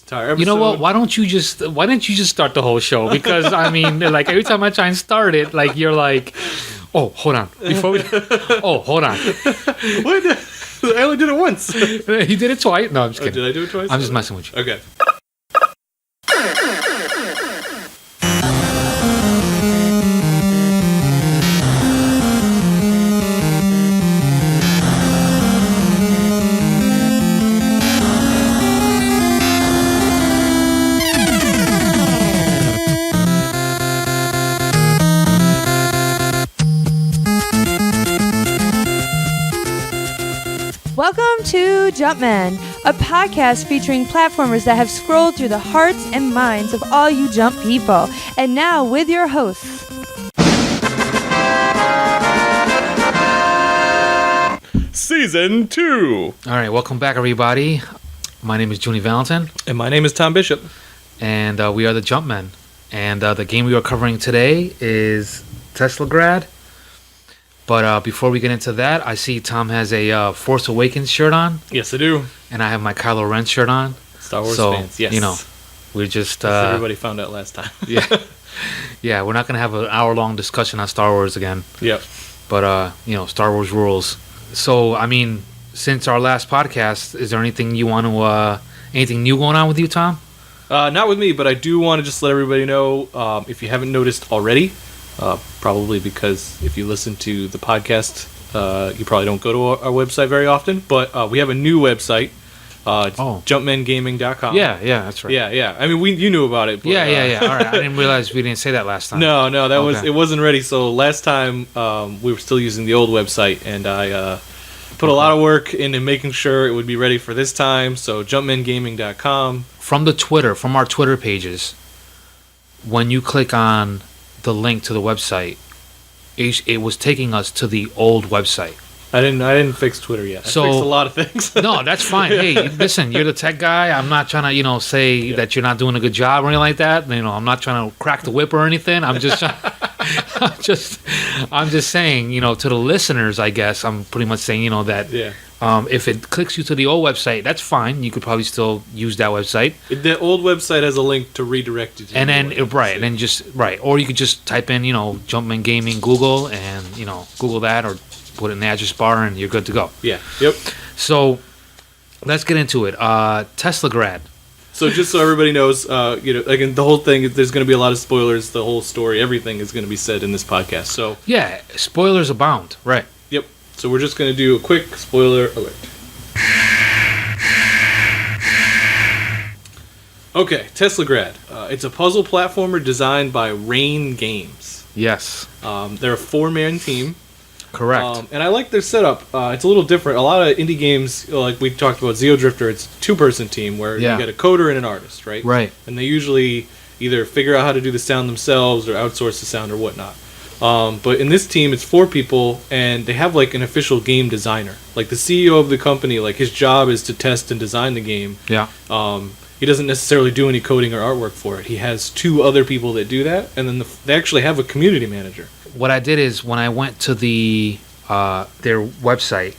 entire episode. You know what? Why didn't you just start the whole show? Because I mean, like every time I try and start it, like you're like, oh, hold on. Hold on. What? I only did it once. You did it twice. No, I'm just kidding. Did I do it twice? I'm just messing with you. Okay. Welcome to Jumpman, a podcast featuring platformers that have scrolled through the hearts and minds of all you jump people. And now with your hosts. Season 2. All right, welcome back, everybody. My name is Juni Valentin. And my name is Tom Bishop. And we are the Jumpmen. And the game we are covering today is Teslagrad. But before we get into that, I see Tom has a Force Awakens shirt on. Yes, I do. And I have my Kylo Ren shirt on. Star Wars fans, yes. You know, we're just... everybody found out last time. Yeah, we're not going to have an hour-long discussion on Star Wars again. Yep. But, Star Wars rules. So, I mean, since our last podcast, is there anything you want to... anything new going on with you, Tom? Not with me, but I do want to just let everybody know, if you haven't noticed already... probably because if you listen to the podcast, you probably don't go to our website very often. But we have a new website, jumpmengaming.com. Yeah, that's right. Yeah. I mean, you knew about it. But, yeah. All right, I didn't realize we didn't say that last time. No, it wasn't ready. So last time we were still using the old website, and I put a lot of work into making sure it would be ready for this time. So jumpmengaming.com. From our Twitter pages, when you click on the link to the website, it was taking us to the old website. I didn't fix Twitter yet. I fixed a lot of things. No, that's fine. Hey, listen, you're the tech guy. I'm not trying to, say that you're not doing a good job or anything like that. I'm not trying to crack the whip or anything. I'm just I'm just saying, to the listeners, I guess I'm pretty much saying, that if it clicks you to the old website, that's fine. You could probably still use that website. The old website has a link to redirect you to or you could just type in, Jumpman Gaming Google and, Google that or put it in the address bar and you're good to go. Yeah. Yep. So let's get into it. Teslagrad. So just so everybody knows, again, the whole thing, there's going to be a lot of spoilers. The whole story, everything is going to be said in this podcast. So yeah, spoilers abound. Right. Yep. So we're just going to do a quick spoiler alert. Okay, Teslagrad. It's a puzzle platformer designed by Rain Games. Yes. They're a 4-man team. Correct. And I like their setup. It's a little different. A lot of indie games, like we talked about Zeo Drifter, it's a 2-person team where you get a coder and an artist, right? Right. And they usually either figure out how to do the sound themselves or outsource the sound or whatnot. But in this team, it's 4 people, and they have like an official game designer. Like the CEO of the company, like his job is to test and design the game. Yeah. He doesn't necessarily do any coding or artwork for it. He has 2 other people that do that, and then they actually have a community manager. What I did is when I went to their website,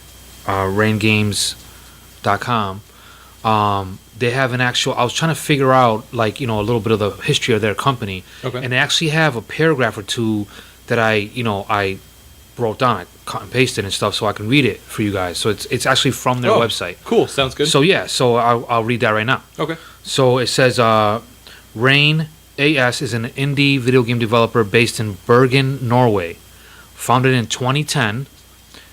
raingames.com, they have an actual... I was trying to figure out a little bit of the history of their company. Okay. And they actually have a paragraph or 2 that I wrote down. I cut and pasted and stuff so I can read it for you guys. So it's actually from their website. Cool. Sounds good. So I'll read that right now. Okay. So it says, Rain AS is an indie video game developer based in Bergen, Norway. Founded in 2010.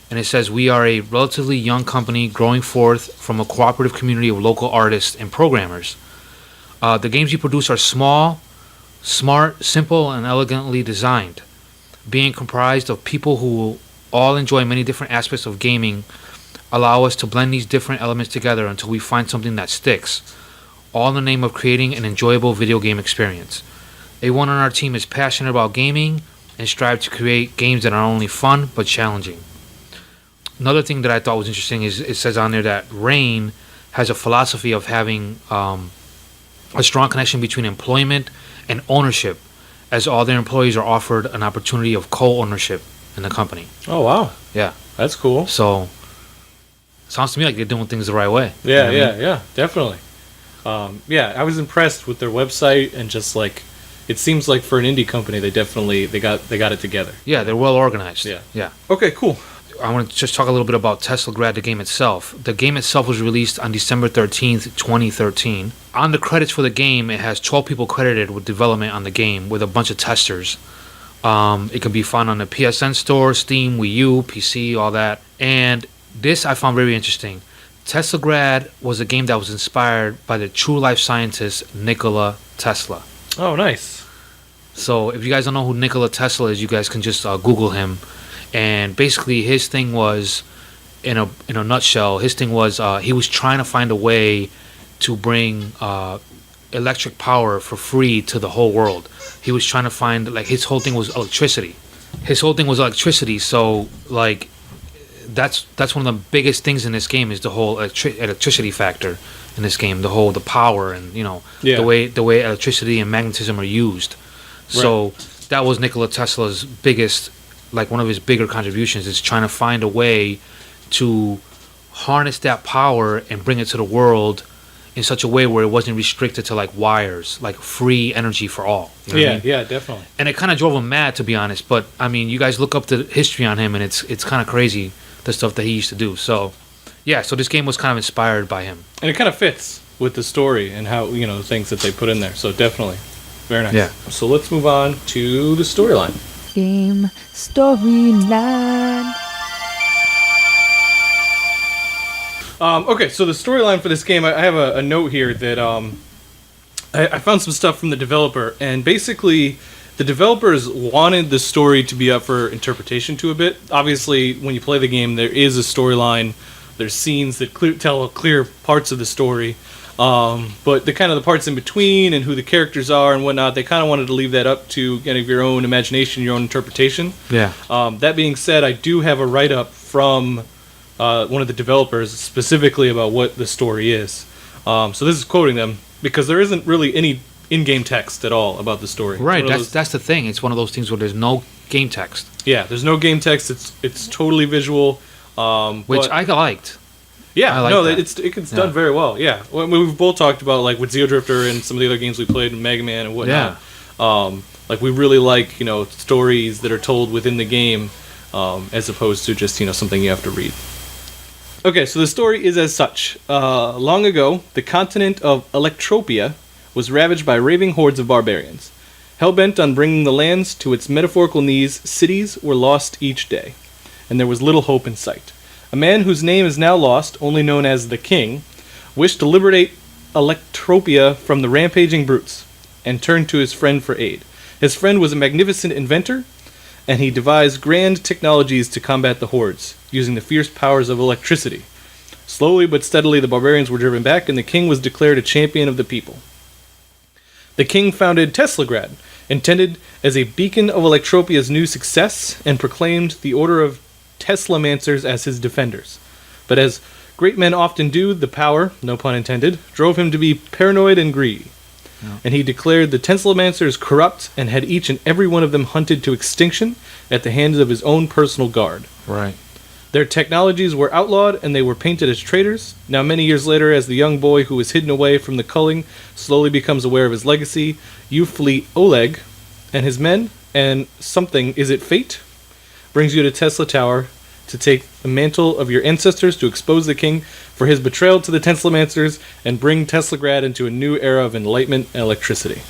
And it says, we are a relatively young company growing forth from a cooperative community of local artists and programmers. The games we produce are small, smart, simple, and elegantly designed. Being comprised of people who all enjoy many different aspects of gaming allow us to blend these different elements together until we find something that sticks, all in the name of creating an enjoyable video game experience. Everyone on our team is passionate about gaming and strive to create games that are not only fun but challenging. Another thing that I thought was interesting is it says on there that Rain has a philosophy of having a strong connection between employment and ownership, as all their employees are offered an opportunity of co-ownership in the company. Oh, wow. Yeah. That's cool. So, sounds to me like they're doing things the right way. Yeah, yeah, definitely. Yeah, I was impressed with their website and just like it seems like for an indie company, they got it together. Yeah, they're well organized. Yeah. Yeah. Okay, cool. I want to just talk a little bit about Teslagrad, the game itself. The game itself was released on December 13th, 2013. On the credits for the game, it has 12 people credited with development on the game with a bunch of testers. It can be found on the PSN store, Steam, Wii U, PC, all that. And this I found very interesting. Teslagrad was a game that was inspired by the true life scientist Nikola Tesla. Oh, nice. So if you guys don't know who Nikola Tesla is, you guys can just Google him. And basically his thing was, in a nutshell, his thing was he was trying to find a way to bring electric power for free to the whole world. He was trying to find, like, his whole thing was electricity. So like that's one of the biggest things in this game is the whole electricity factor in this game, the power and the way electricity and magnetism are used. Right. So that was Nikola Tesla's biggest, like one of his bigger contributions, is trying to find a way to harness that power and bring it to the world in such a way where it wasn't restricted to like wires, like free energy for all. You know what I mean? Yeah, definitely. And it kind of drove him mad, to be honest. But I mean, you guys look up the history on him, and it's kind of crazy the stuff that he used to do. So yeah, so this game was kind of inspired by him, and it kind of fits with the story and how the things that they put in there. So definitely, very nice. Yeah. So let's move on to the storyline. Game storyline. Okay, so the storyline for this game, I have a note here that I found some stuff from the developer, and basically the developers wanted the story to be up for interpretation to a bit. Obviously, when you play the game, there is a storyline. There's scenes that tell clear parts of the story, but the parts in between and who the characters are and whatnot, they kind of wanted to leave that up to kind of your own imagination, your own interpretation. Yeah. That being said, I do have a write-up from one of the developers specifically about what the story is. So this is quoting them because there isn't really any in-game text at all about the story. Right, that's the thing. It's one of those things where there's no game text. Yeah, there's no game text. It's totally visual. Which I liked. Yeah, I like that. it's done very well. Yeah, we've both talked about like with Zeo Drifter and some of the other games we played in Mega Man and whatnot. Yeah. Like we really like stories that are told within the game, as opposed to just something you have to read. Okay, so the story is as such. Long ago, the continent of Electropia was ravaged by raving hordes of barbarians. Hell-bent on bringing the lands to its metaphorical knees, cities were lost each day, and there was little hope in sight. A man whose name is now lost, only known as the King, wished to liberate Electropia from the rampaging brutes, and turned to his friend for aid. His friend was a magnificent inventor, and he devised grand technologies to combat the hordes, using the fierce powers of electricity. Slowly but steadily the barbarians were driven back, and the king was declared a champion of the people. The king founded Teslagrad, intended as a beacon of Electropia's new success, and proclaimed the order of Teslamancers as his defenders. But as great men often do, the power, no pun intended, drove him to be paranoid and greedy. No. And he declared the Teslamancers corrupt and had each and every one of them hunted to extinction at the hands of his own personal guard. Right. Their technologies were outlawed and they were painted as traitors. Now many years later, as the young boy who was hidden away from the culling slowly becomes aware of his legacy, you flee Oleg and his men, and something, is it fate, brings you to Tesla Tower to take the mantle of your ancestors to expose the king for his betrayal to the Teslamancers and bring Teslagrad into a new era of enlightenment and electricity.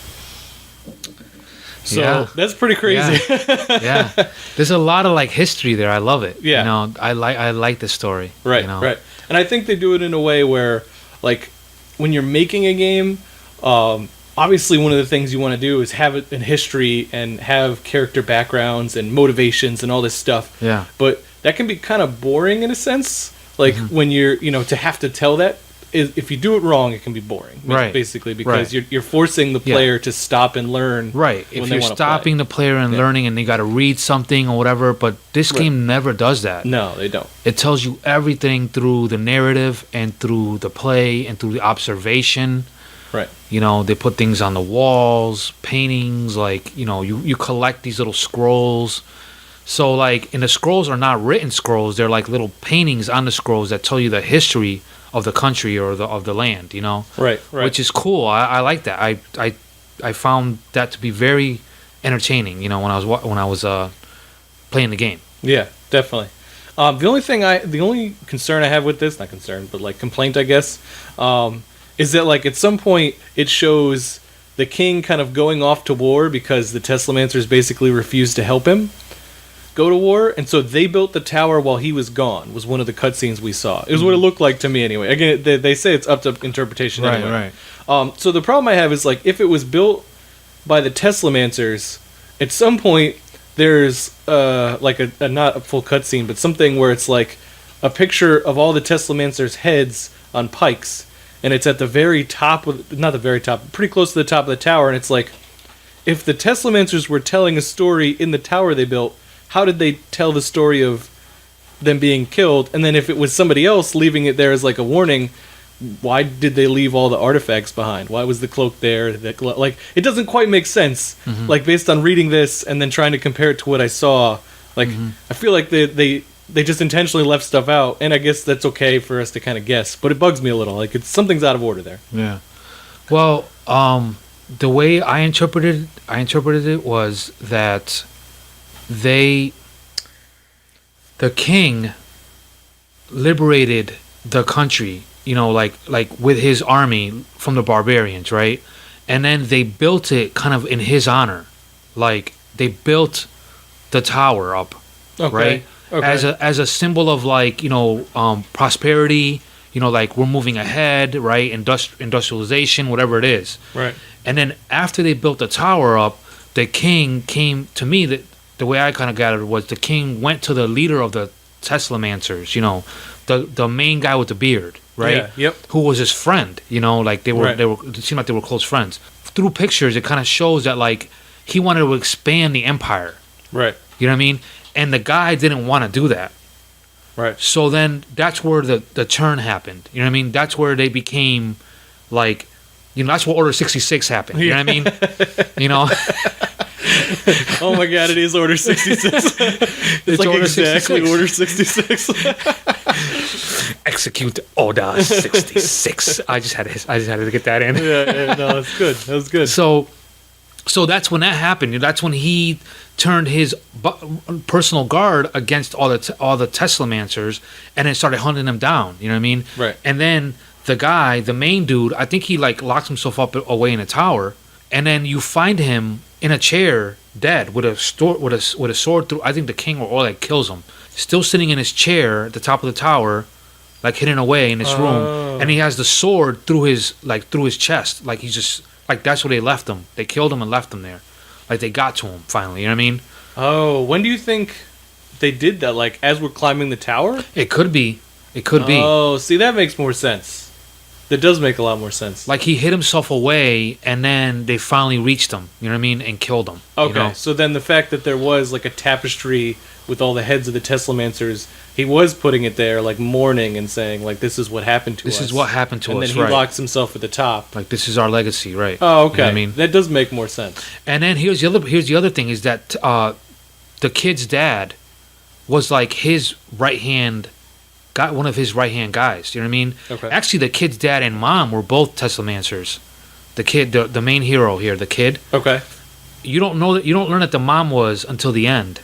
So that's pretty crazy. Yeah. There's a lot of like history there. I love it. Yeah. I like this story. Right. Right. And I think they do it in a way where, like, when you're making a game, obviously one of the things you want to do is have it in history and have character backgrounds and motivations and all this stuff. Yeah. But that can be kind of boring in a sense. Like when you're, to have to tell that. If you do it wrong, it can be boring. Right. Basically, because you're forcing the player to stop and learn. Right. If you're stopping the player and learning, and they got to read something or whatever, but this game never does that. No, they don't. It tells you everything through the narrative and through the play and through the observation. Right. They put things on the walls, paintings, like, you collect these little scrolls. So, like, and the scrolls are not written scrolls. They're like little paintings on the scrolls that tell you the history of the country or of the land, you know. Right. Which is cool. I like that. I found that to be very entertaining, you know, when I was playing the game. Yeah, definitely. The only concern I have with this, not concern, but like complaint, I guess, is that like at some point it shows the king kind of going off to war because the Teslamancers basically refused to help him go to war, and so they built the tower while he was gone. Was one of the cutscenes we saw. It was what it looked like to me anyway. Again, they say it's up to interpretation. Anyway. Right. So the problem I have is like if it was built by the Teslamancers, at some point there's like a not a full cutscene, but something where it's like a picture of all the Teslamancers' heads on pikes, and it's at the very top not the very top, pretty close to the top of the tower, and it's like if the Teslamancers were telling a story in the tower they built, how did they tell the story of them being killed? And then if it was somebody else leaving it there as like a warning, why did they leave all the artifacts behind? Why was the cloak there? Like, it doesn't quite make sense. Mm-hmm. Like, based on reading this and then trying to compare it to what I saw, like, I feel like they just intentionally left stuff out, and I guess that's okay for us to kind of guess. But it bugs me a little. Like, something's out of order there. Yeah. Well, the way I interpreted it was that the king liberated the country, you know, like with his army from the barbarians, right? And then they built it kind of in his honor. Like they built the tower up, right? Okay. As a symbol of like, you know, prosperity, you know, like we're moving ahead, right? Industrialization, whatever it is. Right. And then after they built the tower up, the king came to me that the way I kind of got it was the king went to the leader of the Teslamancers, you know, the main guy with the beard, right? Yeah, yep. Who was his friend, you know, like it seemed like they were close friends. Through pictures, it kind of shows that like he wanted to expand the empire. Right. You know what I mean? And the guy didn't want to do that. Right. So then that's where the turn happened. You know what I mean? That's where they became like, you know, that's where Order 66 happened. You know what I mean? You know? Oh my god, it is Order 66. It's like Order exactly 66. Order 66. Execute Order 66. I just had to get that in. Yeah, no, that's good. That was good. So that's when that happened. That's when he turned his personal guard against all the Teslamancers and then started hunting them down. You know what I mean? Right. And then the guy, the main dude, I think he like locks himself up away in a tower, and then you find him in a chair, dead, with a sword through. I think the king or like kills him, still sitting in his chair at the top of the tower, like hidden away in this room, and he has the sword through his chest, like he's just like that's where they left him. They killed him and left him there, like they got to him finally. You know what I mean? Oh, when do you think they did that? Like as we're climbing the tower? It could be. Oh, see, that makes more sense. That does make a lot more sense. Like he hid himself away, and then they finally reached him. You know what I mean? And killed him. Okay, you know? So then the fact that there was like a tapestry with all the heads of the Teslamancers, he was putting it there, like mourning and saying, like, this is what happened to us. This is what happened to us. And then he locks himself at the top. Like this is our legacy, right? Oh, okay. You know what I mean, that does make more sense. And then here's the other thing is that the kid's dad was like his right hand. Got one of his right hand guys. You know what I mean? Okay. Actually, the kid's dad and mom were both Teslamancers. The kid, the main hero here, the kid. Okay. You don't know that. You don't learn that the mom was until the end.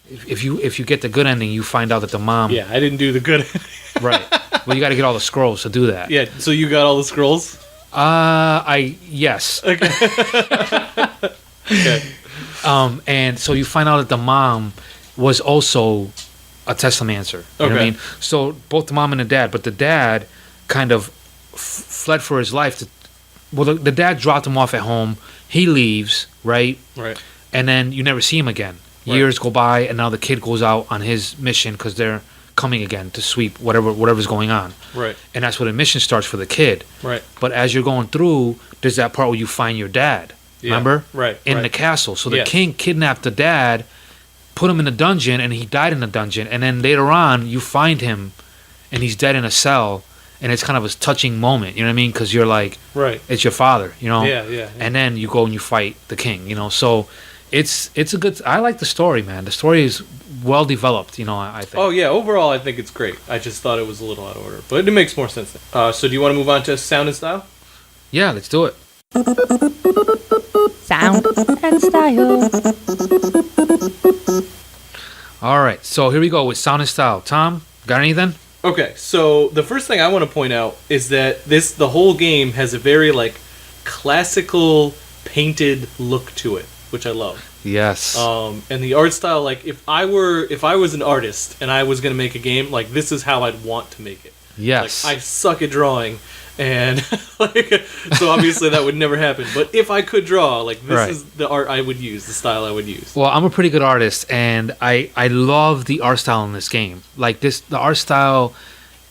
If you get the good ending, you find out that the mom. Yeah, I didn't do the good. Right. Well, you got to get all the scrolls to do that. Yeah. So you got all the scrolls? Yes. Okay. Okay. And so you find out that the mom was also a Teslamancer. You know what I mean? So both the mom and the dad, but the dad kind of fled for his life. The dad dropped him off at home. He leaves, right? Right. And then you never see him again. Right. Years go by, and now the kid goes out on his mission because they're coming again to sweep whatever's going on. Right. And that's where the mission starts for the kid. Right. But as you're going through, there's that part where you find your dad. Yeah. Remember? Right. In the castle. So the king kidnapped the dad, put him in the dungeon, and he died in the dungeon. And then later on, you find him, and he's dead in a cell, and it's kind of a touching moment. You know what I mean? Because you're like, right, it's your father. You know? Yeah. And then you go and you fight the king. You know? So it's a good. I like the story, man. The story is well developed. I think. Oh yeah, overall I think it's great. I just thought it was a little out of order, but it makes more sense. So do you want to move on to sound and style? Yeah, let's do it. Sound and style. All right, so here we go with sound and style. Tom, got anything? Okay, so the first thing I want to point out is that the whole game has a very classical painted look to it, which I love. Yes. And the art style, if I was an artist and I was gonna make a game, this is how I'd want to make it. Yes. I suck at drawing, and so obviously that would never happen. But if I could draw, this is the art I would use, the style I would use. Well, I'm a pretty good artist, and I love the art style in this game. The art style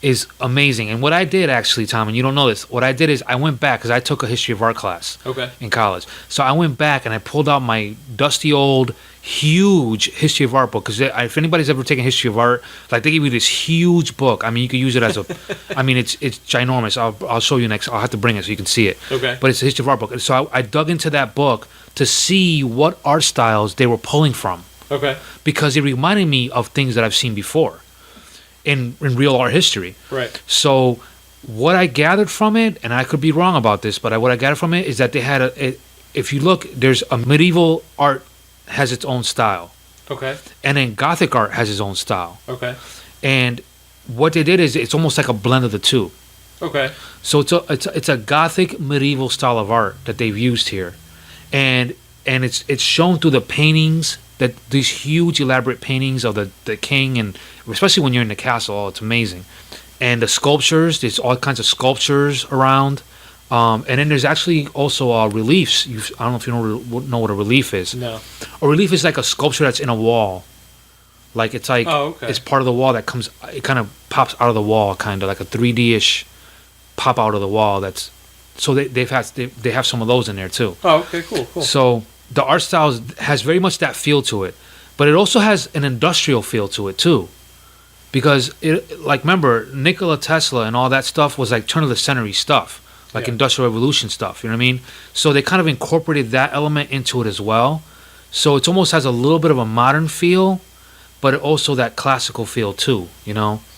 is amazing. And what I did actually, Tom, and you don't know this, what I did is I went back because I took a history of art class in college. So I went back and I pulled out my dusty old huge history of art book, because if anybody's ever taken history of art, they give you this huge book. I mean, you could use it as a I mean, it's ginormous. I'll show you next. I'll have to bring it so you can see it. Okay. But it's a history of art book. And so I dug into that book to see what art styles they were pulling from. Okay. Because it reminded me of things that I've seen before in real art history. Right. So what I gathered from it, and I could be wrong about this, but what I gathered from it is that they had if you look, there's a medieval art has its own style. Okay. And then Gothic art has its own style. Okay. And what they did is it's almost like a blend of the two. Okay. So it's a Gothic medieval style of art that they've used here, and it's shown through the paintings, that these huge elaborate paintings of the king, and especially when you're in the castle, oh, it's amazing. And the sculptures, there's all kinds of sculptures around. And then there's actually also reliefs. I don't know if you know what a relief is. No. A relief is like a sculpture that's in a wall. It's it's part of the wall that comes. It kind of pops out of the wall, kind of like a 3D-ish pop out of the wall. So they have some of those in there too. Oh, okay, cool. So the art style has very much that feel to it, but it also has an industrial feel to it too. Because remember, Nikola Tesla and all that stuff was turn of the century stuff. Industrial Revolution stuff, you know what I mean? So they kind of incorporated that element into it as well. So it almost has a little bit of a modern feel, but also that classical feel too,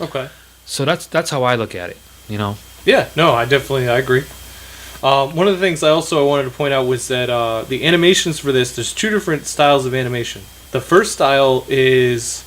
Okay. So that's how I look at it, Yeah, no, I agree. One of the things I wanted to point out was that the animations for there's two different styles of animation. The first style is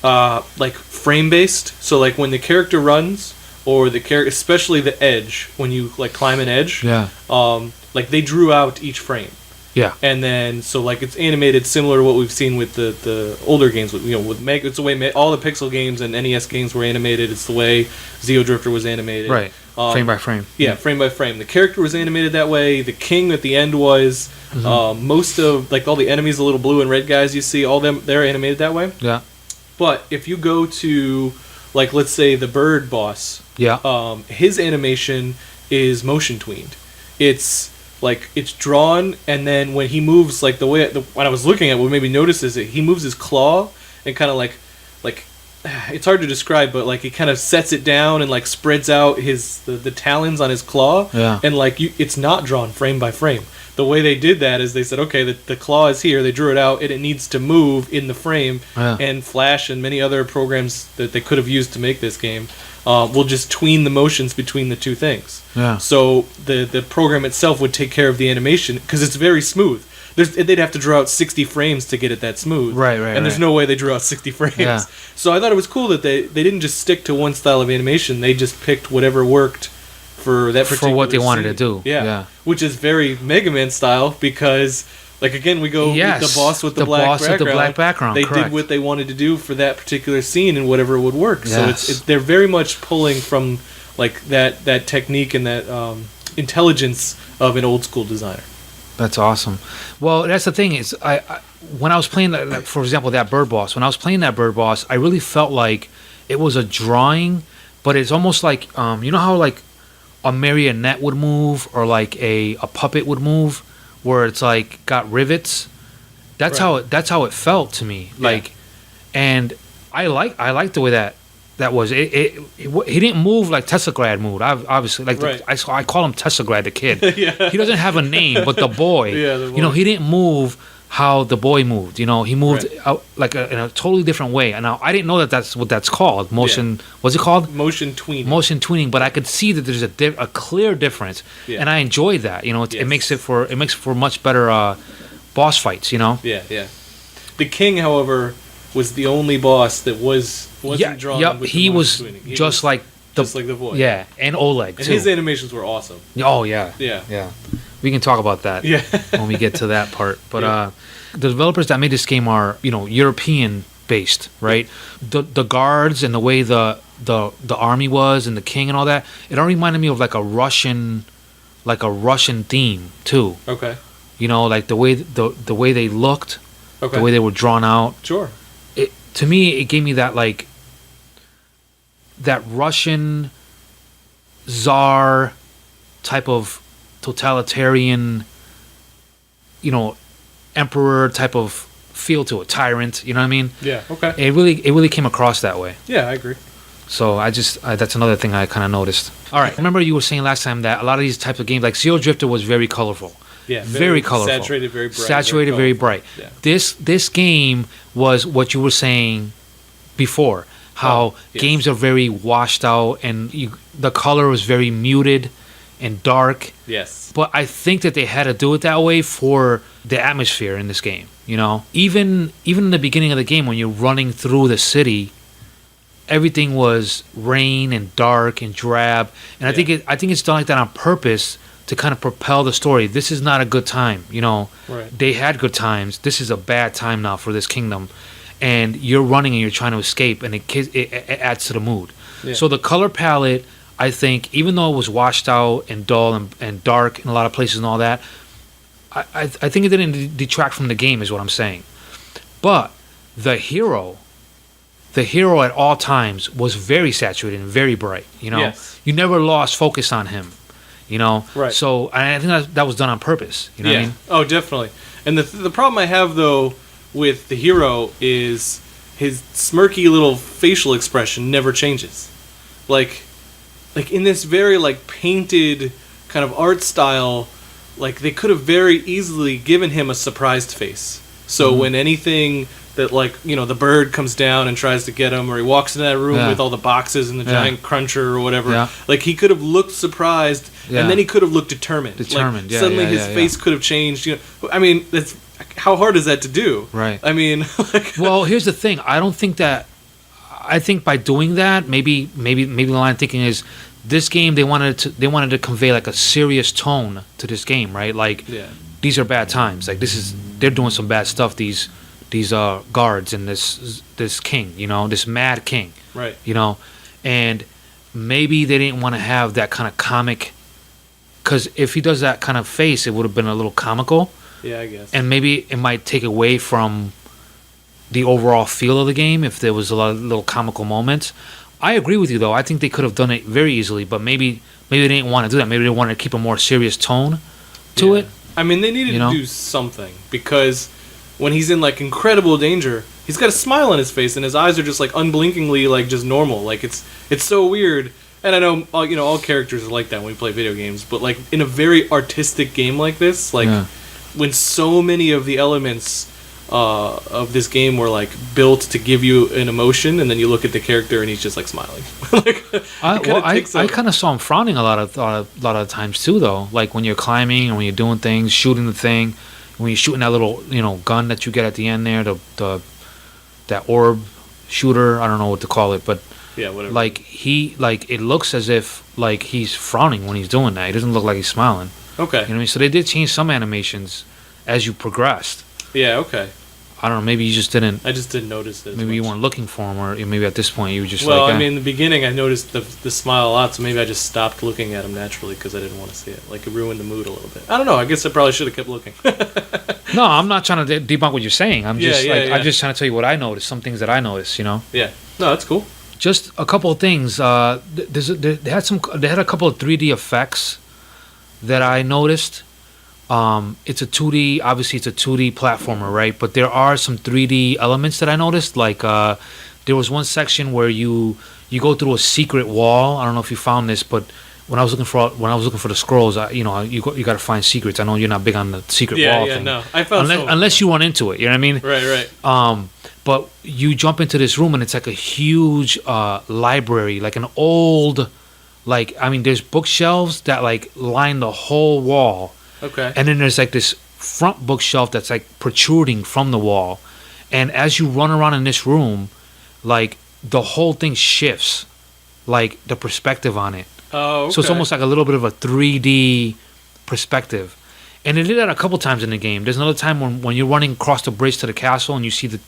frame-based, so when the character runs, or the character, especially the edge, when you climb an edge, they drew out each frame. Yeah. And then so it's animated similar to what we've seen with the older games, with it's the way all the Pixel games and NES games were animated. It's the way Xeodrifter was animated. Right. Frame by frame. Yeah, frame by frame. The character was animated that way. The king at the end was. Most of all the enemies, the little blue and red guys you see, all them, they're animated that way. Yeah. But if you go to let's say the bird boss, his animation is motion tweened. It's it's drawn, and then when he moves, the way when I was looking at, what made me notice is that he moves his claw and kind of it's hard to describe, but he kind of sets it down and spreads out the talons on his claw, and it's not drawn frame by frame. The way they did that is they said, okay, the claw is here, they drew it out, and it needs to move in the frame, and Flash and many other programs that they could have used to make this game will just tween the motions between the two things. Yeah. So the program itself would take care of the animation, because it's very smooth. They'd have to draw out 60 frames to get it that smooth. Right. And there's no way they drew out 60 frames. Yeah. So I thought it was cool that they didn't just stick to one style of animation, they just picked whatever worked for that particular for what they wanted scene. to do. Yeah. Which is very Mega Man style, because again we go with the boss with the black background. They correct. did what they wanted to do for that particular scene and whatever would work. Yes. So they're very much pulling from that technique and that intelligence of an old school designer. That's awesome. Well, that's the thing is, I when I was playing for example, that bird boss. When I was playing that bird boss, I really felt like it was a drawing, but it's almost like you know how a marionette would move, or a puppet would move, where it's got rivets. That's how it felt to me. And I like the way that was. He didn't move like Teslagrad moved. Obviously, I call him Teslagrad, the kid. Yeah. He doesn't have a name, but the boy. Yeah, the boy. He didn't move how the boy moved. You know, he moved Right. out like in a totally different way. And now I didn't know that that's what that's called. Motion. What's it called? Motion tweening. Motion tweening. But I could see that there's a clear difference, Yeah. and I enjoyed that. You know, it Yes. makes it for much better boss fights. You know. Yeah, yeah. The king, however, was the only boss that wasn't drawn. Yep. With He the was motion tweening. He just was like just like the voice. Yeah, and Oleg And too. his animations were awesome. Oh yeah. Yeah. Yeah. We can talk about that. Yeah. When we get to that part. But Yeah. the developers that made this game are, European based, right? The guards and the way the army was and the king and all that, it all reminded me of like a Russian theme too. Okay. Like the way they looked, Okay. the way they were drawn out. Sure. To me, it gave me that Russian czar type of totalitarian, emperor type of feel to it, tyrant. You know what I mean? Yeah. Okay. It really came across that way. Yeah, I agree. So that's another thing I kind of noticed. All right, remember you were saying last time that a lot of these types of games, like Zero Drifter, was very colorful. Yeah. Very colorful. Saturated, very bright. Saturated, very bright. Yeah. This game was what you were saying before. How yes. games are very washed out and the color was very muted and dark. Yes. But I think that they had to do it that way for the atmosphere in this game. Even in the beginning of the game when you're running through the city, everything was rain and dark and drab. And I think it's done like that on purpose to kind of propel the story. This is not a good time. Right. They had good times. This is a bad time now for this kingdom. And you're running and you're trying to escape, and it adds to the mood. Yeah. So the color palette, I think, even though it was washed out and dull and dark in a lot of places and all that, I think it didn't detract from the game, is what I'm saying. But the hero at all times was very saturated and very bright. Yes. You never lost focus on him. Right. So I think that was done on purpose. You know what I mean? Oh, definitely. And the problem I have though with the hero is his smirky little facial expression never changes. Like in this very painted kind of art style, they could have very easily given him a surprised face. So when anything that the bird comes down and tries to get him, or he walks into that room with all the boxes and the giant cruncher or whatever, he could have looked surprised, and then he could have looked determined. Suddenly his face could have changed. I mean, that's how hard is that to do? Right. I mean, well, here's the thing. I think by doing that, maybe the line of thinking is this game they wanted to convey a serious tone to this game, right? These are bad times. They're doing some bad stuff. These guards and this king, this mad king, right? And maybe they didn't want to have that kind of comic, because if he does that kind of face, it would have been a little comical. Yeah, I guess. And maybe it might take away from the overall feel of the game if there was a lot of little comical moments. I agree with you, though. I think they could have done it very easily, but maybe they didn't want to do that. Maybe they wanted to keep a more serious tone to it. I mean, they needed to do something, because when he's in incredible danger, he's got a smile on his face and his eyes are just unblinkingly just normal. It's so weird. And I know all characters are like that when we play video games, but in a very artistic game like this, when so many of the elements of this game were built to give you an emotion, and then you look at the character and he's just smiling. I kind of saw him frowning a lot of times too, though. When you're climbing and when you're doing things, shooting the thing, when you're shooting that little gun that you get at the end there, that orb shooter, I don't know what to call it, but yeah, whatever. It looks as if he's frowning when he's doing that. He doesn't look like he's smiling. Okay. You know what I mean? So they did change some animations as you progressed. Yeah, okay. I don't know, maybe you just didn't... I just didn't notice it. Maybe you weren't looking for him, or maybe at this point you were just Well, I mean, in the beginning I noticed the smile a lot, so maybe I just stopped looking at him naturally because I didn't want to see it. It ruined the mood a little bit. I don't know, I guess I probably should have kept looking. No, I'm not trying to debunk what you're saying. I'm just yeah. I'm just trying to tell you what I noticed, some things that I noticed, Yeah. No, that's cool. Just a couple of things. They had a couple of 3D effects that I noticed. It's a 2D, obviously it's a 2D platformer, right? But there are some 3D elements that I noticed. There was one section where you go through a secret wall. I don't know if you found this, but when I was looking for the scrolls, you got to find secrets. I know you're not big on the secret wall thing. No, I found unless you run into it. You know what I mean? Right. But you jump into this room and it's like a huge library, like an old, there's bookshelves that like line the whole wall. Okay. And then there's like this front bookshelf that's like protruding from the wall, and as you run around in this room, like the whole thing shifts, like the perspective on it. Oh, okay. So it's almost like a little bit of a 3D perspective. And they did that a couple times in the game. There's another time when you're running across the bridge to the castle and you see the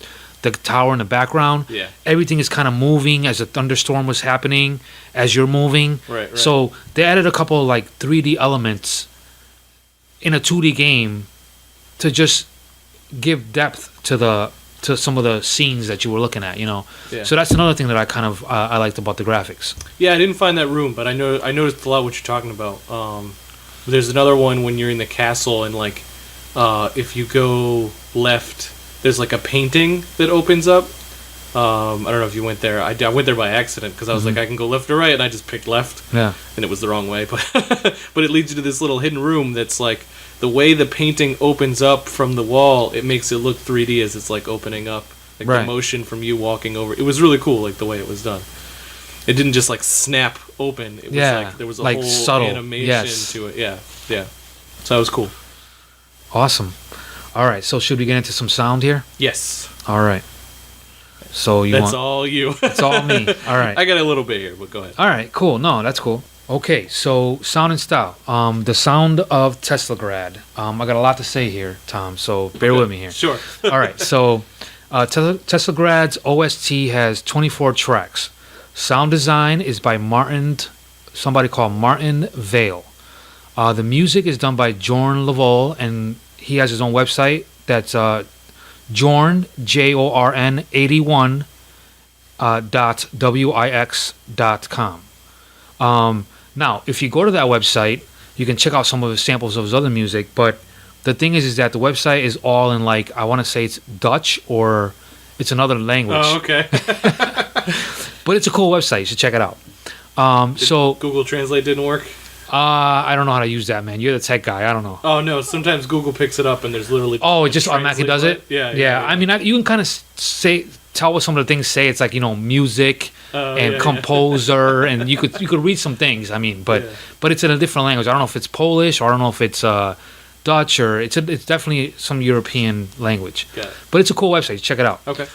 tower in the background. Yeah. Everything is kind of moving as a thunderstorm was happening as you're moving. Right. So they added a couple of like 3D elements in a 2D game to just give depth to some of the scenes that you were looking at, Yeah. So that's another thing that I kind of I liked about the graphics. Yeah, I didn't find that room, but I noticed a lot what you're talking about. There's another one when you're in the castle, and like if you go left, there's like a painting that opens up. I don't know if you went there. I went there by accident because I was like, I can go left or right, and I just picked left. Yeah. And it was the wrong way, but but it leads you to this little hidden room that's like the way the painting opens up from the wall. It makes it look 3D as it's like opening up, like the motion from you walking over. It was really cool, like the way it was done. It didn't just like snap open. It was like there was a like whole subtle animation to it. Yeah. So that was cool. Awesome. All right, so should we get into some sound here? Yes. All right. So That's all you. It's all me. All right. I got a little bit here, but go ahead. All right, cool. No, that's cool. Okay, so sound and style. The sound of Teslagrad. I got a lot to say here, Tom, so bear with me here. Sure. All right, so Teslagrad's OST has 24 tracks. Sound design is by somebody called Martin Vale. The music is done by Jorn Lavol, and he has his own website. That's Jorn, JORN 81 .wix.com. Now, if you go to that website, you can check out some of the samples of his other music. But the thing is that the website is all in like, I want to say it's Dutch or it's another language. Oh, okay. But it's a cool website. You should check it out. So Google Translate didn't work? I don't know how to use that, man. You're the tech guy. I don't know. Oh, no. Sometimes Google picks it up and there's literally... Oh, it just automatically does it? Yeah. I mean, you can kind of tell what some of the things say. It's like, music and composer, and you could read some things. I mean, but it's in a different language. I don't know if it's Polish, or I don't know if it's Dutch, or it's definitely some European language. Got it. But it's a cool website. Check it out. Okay.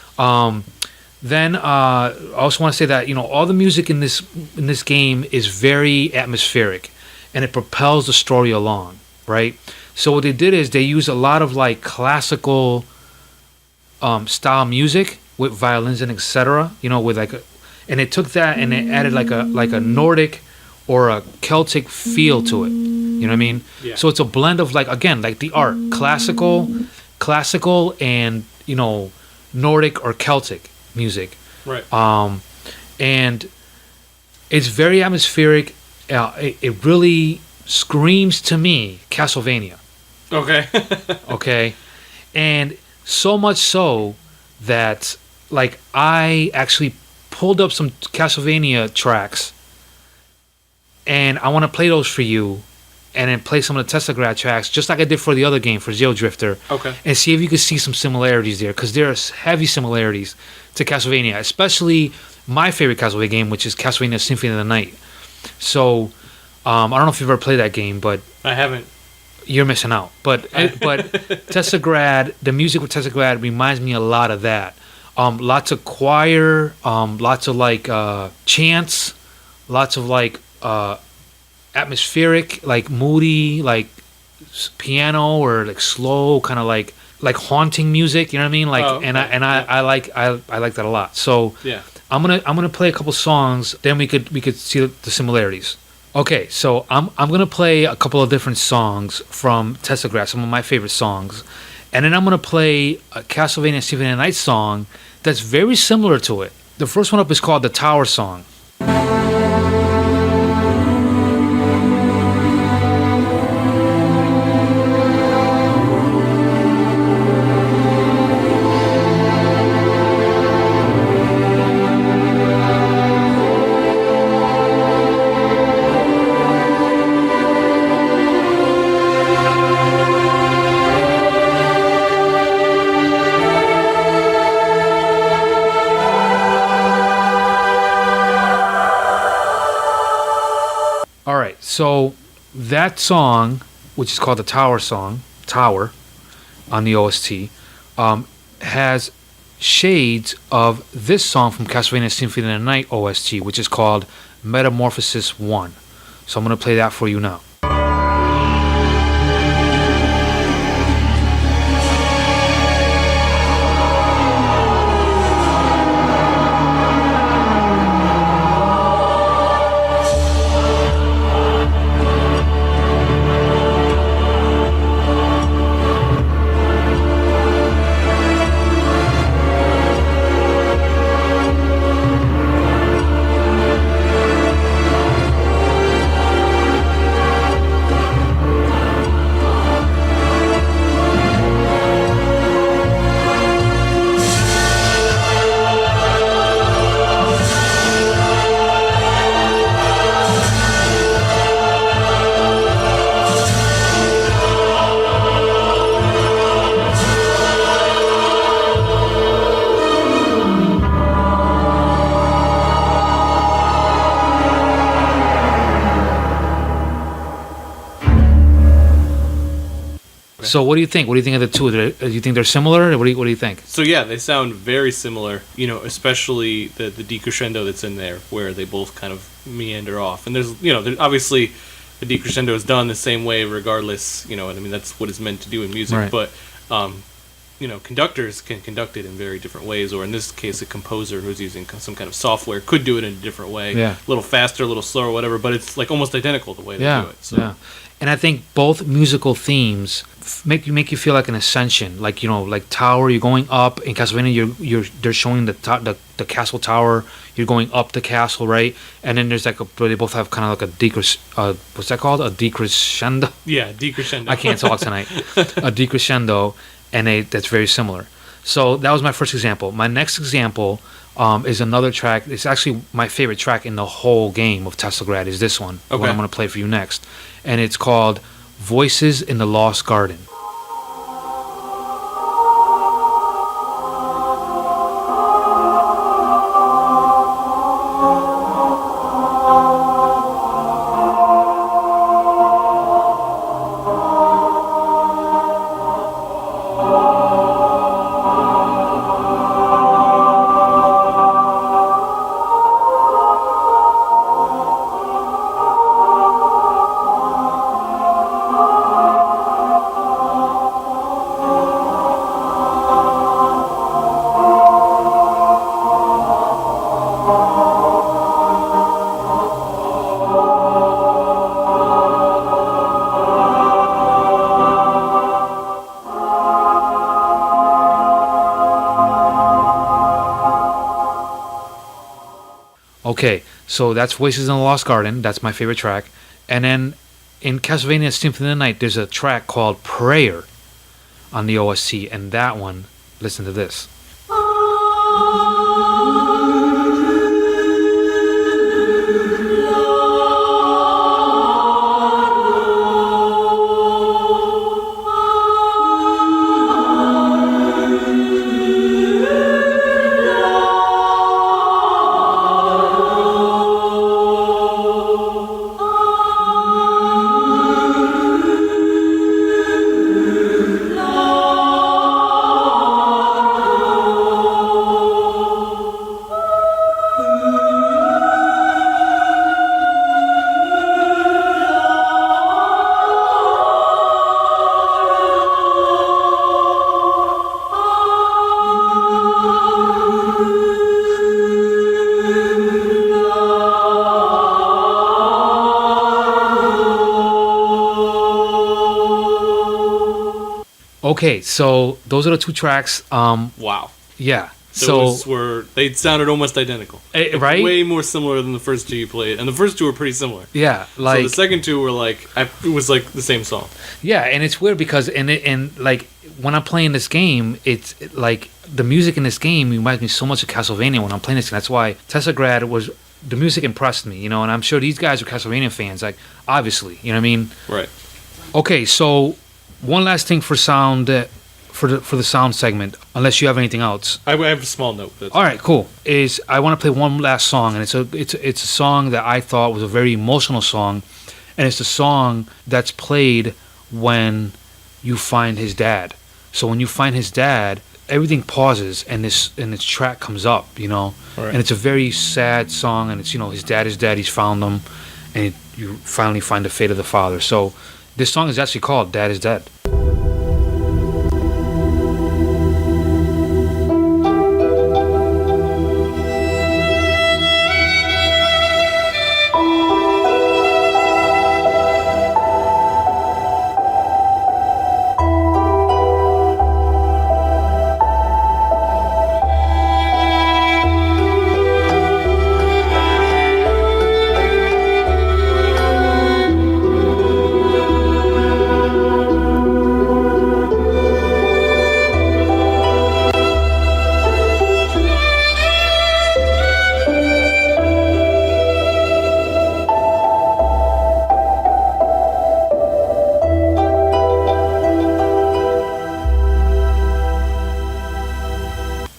Then I also want to say that all the music in this game is very atmospheric, and it propels the story along, right? So what they did is they used a lot of like classical style music with violins and etc. With like and it took that and it added like a Nordic or a Celtic feel to it. You know what I mean? Yeah. So it's a blend of like the art, classical and Nordic or Celtic music. Right. And it's very atmospheric. It really screams to me Castlevania. Okay. Okay. And so much so that like I actually pulled up some Castlevania tracks and I want to play those for you and then play some of the Teslagrad tracks just like I did for the other game for Zero Drifter. Okay. And see if you can see some similarities there, because there's heavy similarities to Castlevania, especially my favorite Castlevania game, which is Castlevania Symphony of the Night. So I don't know if you've ever played that game, but I haven't. You're missing out. But Teslagrad, the music with Teslagrad reminds me a lot of that. Lots of choir, lots of like chants, lots of like atmospheric, like moody, like piano or like slow, kind of like haunting music. You know what I mean? Like, okay. I like that a lot. So Yeah. I'm gonna play a couple songs. Then we could see the similarities. Okay, so I'm gonna play a couple of different songs from Teslagrad, some of my favorite songs, and then I'm gonna play a Castlevania Symphony of the Night song that's very similar to it. The first one up is called the Tower Song. So that song, which is called the Tower, on the OST, has shades of this song from Castlevania Symphony of the Night OST, which is called Metamorphosis 1. So I'm going to play that for you now. So what do you think? What do you think of the two? Do you think they're similar? What do you think? So yeah, they sound very similar. Especially the decrescendo that's in there, where they both kind of meander off. And there's obviously the decrescendo is done the same way, regardless. That's what it's meant to do in music. Right. But conductors can conduct it in very different ways. Or in this case, a composer who's using some kind of software could do it in a different way. Yeah. A little faster, a little slower, whatever. But it's like almost identical the way they do it. So. Yeah. And I think both musical themes make you feel like an ascension, like Tower. You're going up in Castlevania. They're showing the castle tower. You're going up the castle, right? And then there's they both have kind of like a what's that called? A decrescendo. Yeah, decrescendo. I can't talk tonight. A decrescendo, and that's very similar. So that was my first example. My next example is another track. It's actually my favorite track in the whole game of Teslagrad. Is this one? The one I'm going to play for you next, and it's called "Voices in the Lost Garden." Okay, so that's Voices in the Lost Garden. That's my favorite track. And then in Castlevania Symphony of the Night, there's a track called Prayer on the OST. And that one, listen to this. Okay, so those are the two tracks. Wow. Yeah. Those they sounded almost identical. Right? Way more similar than the first two you played. And the first two were pretty similar. Yeah. So the second two were it was like the same song. Yeah, and it's weird because when I'm playing this game, it's like the music in this game reminds me so much of Castlevania when I'm playing this. And that's why Teslagrad the music impressed me, and I'm sure these guys are Castlevania fans, obviously, you know what I mean? Right. Okay, so one last thing for sound, for the sound segment, unless you have anything else. I have a small note. All right, cool. I want to play one last song, and it's a song that I thought was a very emotional song, and it's the song that's played when you find his dad. So when you find his dad, everything pauses and this track comes up, Right. and it's a very sad song, and it's his dad is dead, he's found him, and you finally find the fate of the father. So this song is actually called "Dad Is Dead."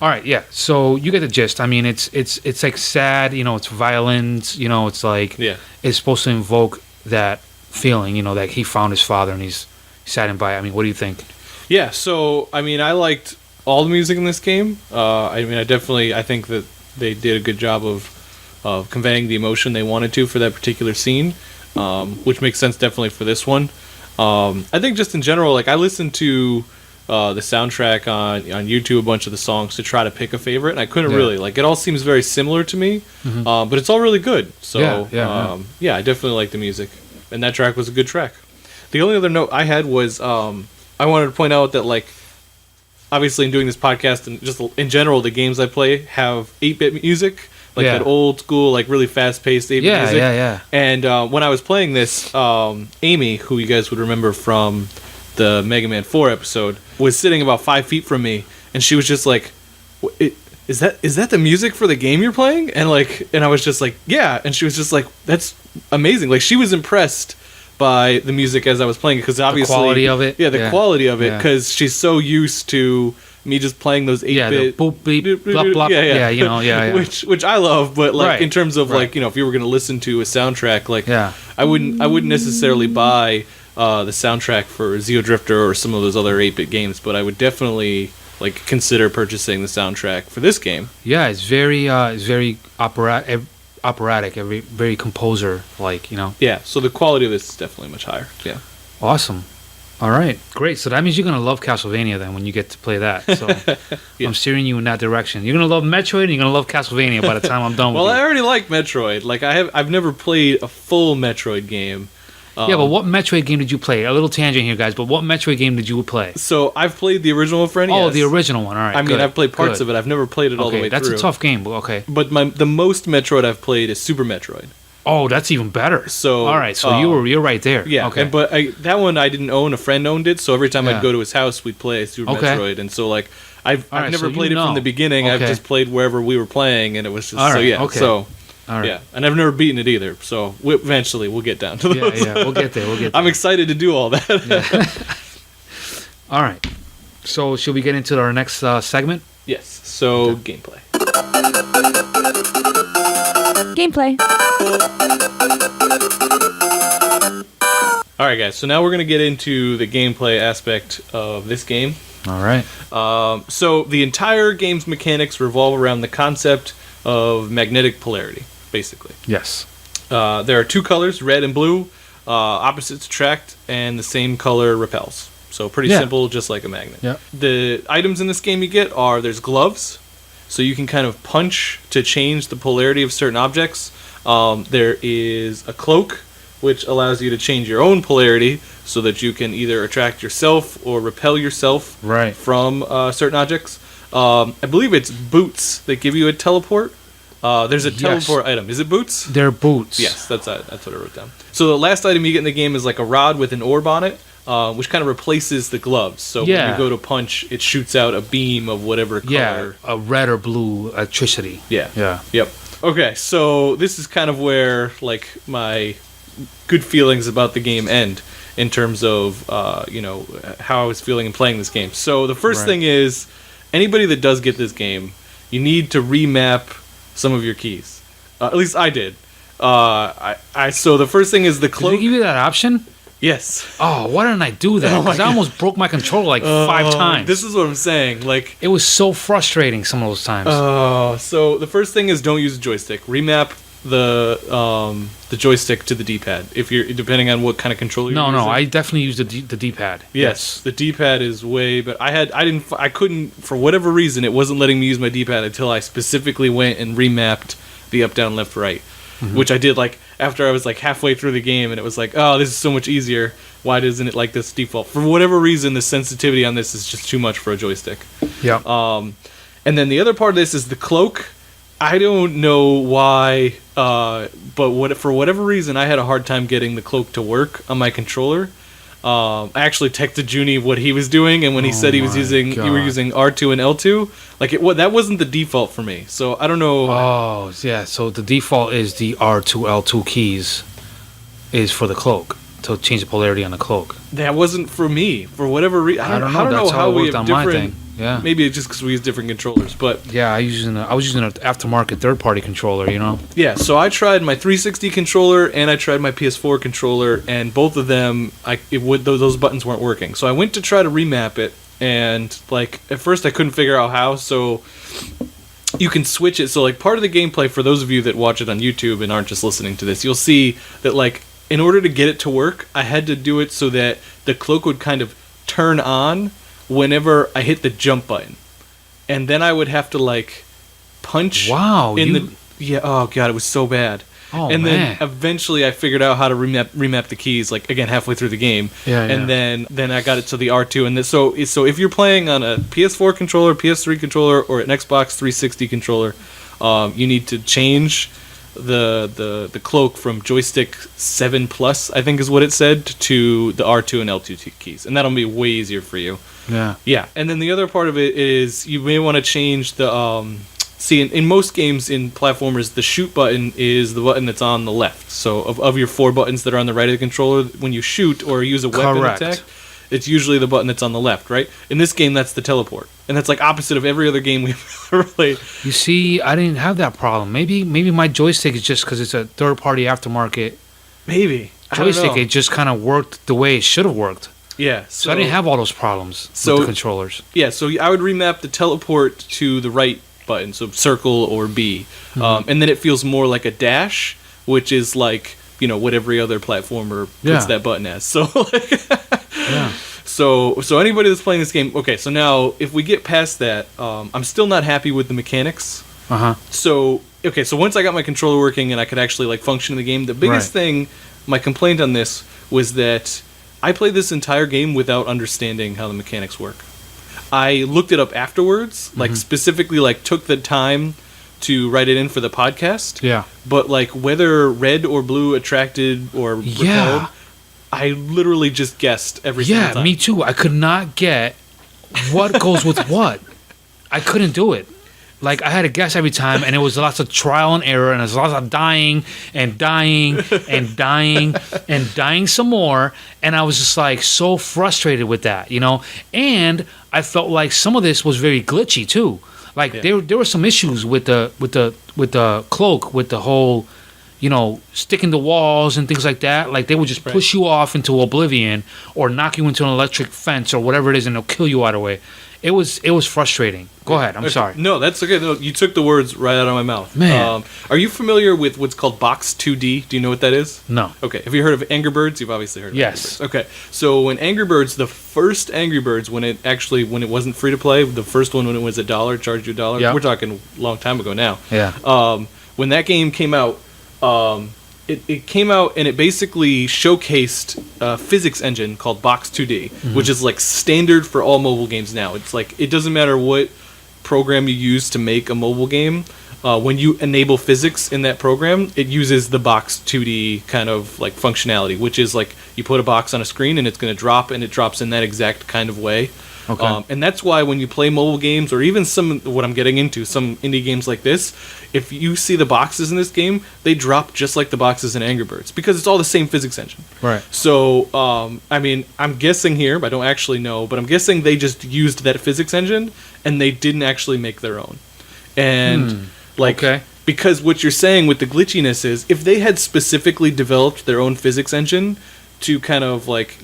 All right, yeah. So you get the gist. I mean, it's like sad. It's violent. It's like it's supposed to invoke that feeling. That he found his father and he's saddened by it. I mean, what do you think? Yeah. So I mean, I liked all the music in this game. I mean, I think that they did a good job of conveying the emotion they wanted to for that particular scene, which makes sense definitely for this one. I think just in general, like I listened to the soundtrack on YouTube, a bunch of the songs to try to pick a favorite, and I couldn't really. Like, it all seems very similar to me, but it's all really good. So, I definitely like the music, and that track was a good track. The only other note I had was I wanted to point out that, like, obviously in doing this podcast and just in general, the games I play have 8-bit music, like that old school, like really fast-paced 8-bit music. Yeah. And when I was playing this, Amy, who you guys would remember from the Mega Man 4 episode, was sitting about 5 feet from me, and she was just like, is that the music for the game you're playing? And I was just like, yeah. And she was just like, that's amazing. Like, she was impressed by the music as I was playing it, because obviously the quality of it. Yeah, the quality of it, because she's so used to me just playing those 8-bit. Yeah, the boop beep blop blop. Yeah. Which I love, but like in terms of like if you were gonna listen to a soundtrack, like I wouldn't necessarily buy the soundtrack for Zeo Drifter or some of those other 8-bit games, but I would definitely like consider purchasing the soundtrack for this game. Yeah, it's very operatic, very composer like. Yeah, so the quality of this is definitely much higher. Yeah. Awesome. All right, great. So that means you're gonna love Castlevania then when you get to play that. So I'm steering you in that direction. You're gonna love Metroid, and you're gonna love Castlevania by the time I'm done with Well, you. I already like Metroid. Like I've never played a full Metroid game. Yeah, but what Metroid game did you play? A little tangent here, guys, but what Metroid game did you play? So I've played the original for NES. Oh, the original one. All right. I mean, I've played parts of it. I've never played it all the way that's through. a tough game, but okay. But the most Metroid I've played is Super Metroid. Oh, that's even better. So all right, so you're right there. Yeah. Okay. But that one I didn't own. A friend owned it, so every time I'd go to his house, we'd play Super Metroid. And so like I've never played it from the beginning. I've just played wherever we were playing, and it was just So all right. Yeah, and I've never beaten it either. So eventually we'll get down to those. Yeah, we'll get there. I'm excited to do all that. All right. So should we get into our next segment? Yes. So gameplay. Gameplay. All right, guys. So now we're gonna get into the gameplay aspect of this game. All right. So the entire game's mechanics revolve around the concept of magnetic polarity, basically. Yes. There are two colors, red and blue. Opposites attract, and the same color repels. So pretty simple, just like a magnet. Yeah. The items in this game you get are, there's gloves, so you can kind of punch to change the polarity of certain objects. There is a cloak, which allows you to change your own polarity so that you can either attract yourself or repel yourself from certain objects. I believe it's boots that give you a teleport. There's a teleport item. Is it boots? They're boots. Yes, that's what I wrote down. So the last item you get in the game is like a rod with an orb on it, which kind of replaces the gloves. So when you go to punch, it shoots out a beam of whatever color. Yeah, a red or blue electricity. Yeah. Yep. Okay, so this is kind of where like my good feelings about the game end in terms of how I was feeling in playing this game. So the first thing is, anybody that does get this game, you need to remap some of your keys. At least I did. So the first thing is the Did cloak. they give you that option? Yes. Oh, why didn't I do that? Oh my Because I almost broke my controller like 5 times. This is what I'm saying. Like, It was so frustrating some of those times. so the first thing is don't use a joystick. Remap the joystick to the D-pad if you're depending on what kind of controller you're using. I definitely used the D-pad. Yes, the D-pad is way, but I couldn't, for whatever reason, it wasn't letting me use my D-pad until I specifically went and remapped the up, down, left, right, which I did like after I was like halfway through the game, and it was like, oh, this is so much easier. Why doesn't it like this default? For whatever reason, the sensitivity on this is just too much for a joystick. Yeah. And then the other part of this is the cloak. I don't know why, but for whatever reason, I had a hard time getting the cloak to work on my controller. I actually texted Juni what he was doing, and when he said he was you were using R2 and L2, like that wasn't the default for me. So I don't know. Oh, yeah. So the default is the R2, L2 keys is for the cloak to change the polarity on the cloak. That wasn't for me for whatever reason. I don't know. That's how it we worked have on my different. thing. Yeah. Maybe it's just because we use different controllers, but Yeah, I was using an aftermarket third-party controller. You know. yeah. So I tried my 360 controller and I tried my PS4 controller, and both of them, those buttons weren't working. So I went to try to remap it, and like at first I couldn't figure out how. So you can switch it. So like part of the gameplay, for those of you that watch it on YouTube and aren't just listening to this, you'll see that like in order to get it to work, I had to do it so that the cloak would kind of turn on whenever I hit the jump button, and then I would have to like punch. Wow. Oh god, it was so bad. Oh, and man. then eventually I figured out how to remap the keys, like again halfway through the game. Yeah, and yeah. then I got it to the R2, and so if you're playing on a PS4 controller, PS3 controller, or an Xbox 360 controller, you need to change the cloak from joystick 7 plus, I think is what it said, to the R2 and L2 keys, and that'll be way easier for you. Yeah. And then the other part of it is you may want to change the see, in most games in platformers, the shoot button is the button that's on the left. So of your 4 buttons that are on the right of the controller, when you shoot or use a weapon Correct. attack, it's usually the button that's on the left, right? In this game, that's the teleport, and that's like opposite of every other game we've ever played. You see, I didn't have that problem. Maybe my joystick is just because it's a third-party aftermarket Maybe joystick. It just kind of worked the way it should have worked. Yeah. So I didn't have all those problems with the controllers. Yeah, so I would remap the teleport to the right button, so circle or B, and then it feels more like a dash, which is like what every other platformer puts that button as. So like, Yeah. So anybody that's playing this game, okay. So now if we get past that, I'm still not happy with the mechanics. So once I got my controller working and I could actually like function in the game, the biggest thing, my complaint on this was that I played this entire game without understanding how the mechanics work. I looked it up afterwards, like specifically like took the time to write it in for the podcast. Yeah. But like whether red or blue attracted or repelled, I literally just guessed every single time. Yeah, me too. I could not get what goes with what. I couldn't do it. Like, I had to guess every time, and it was lots of trial and error, and there's lots of dying and dying and dying and dying some more, and I was just, like, so frustrated with that, And I felt like some of this was very glitchy, too. Like, there were some issues with the cloak, with the whole, sticking to walls and things like that. Like, they would just push you off into oblivion or knock you into an electric fence or whatever it is, and they'll kill you out of the way. It was frustrating. Go ahead. I'm sorry. No, that's okay. No, you took the words right out of my mouth. Man. Are you familiar with what's called Box 2D? Do you know what that is? No. Okay. Have you heard of Angry Birds? You've obviously heard of Angry Birds. Okay. So when Angry Birds, the first Angry Birds, when it wasn't free to play, the first one when it was $1, charged you $1. Yep. We're talking a long time ago now. Yeah. When that game came out, it came out and it basically showcased a physics engine called Box 2D, which is like standard for all mobile games now. It's like it doesn't matter what program you use to make a mobile game. When you enable physics in that program, it uses the Box 2D kind of like functionality, which is like you put a box on a screen and it's going to drop, and it drops in that exact kind of way. Okay. And that's why when you play mobile games, or even some indie games like this, if you see the boxes in this game, they drop just like the boxes in Angry Birds, because it's all the same physics engine. Right. So, I mean, I'm guessing here, but I don't actually know, but I'm guessing they just used that physics engine, and they didn't actually make their own. And, Because what you're saying with the glitchiness is, if they had specifically developed their own physics engine to kind of like,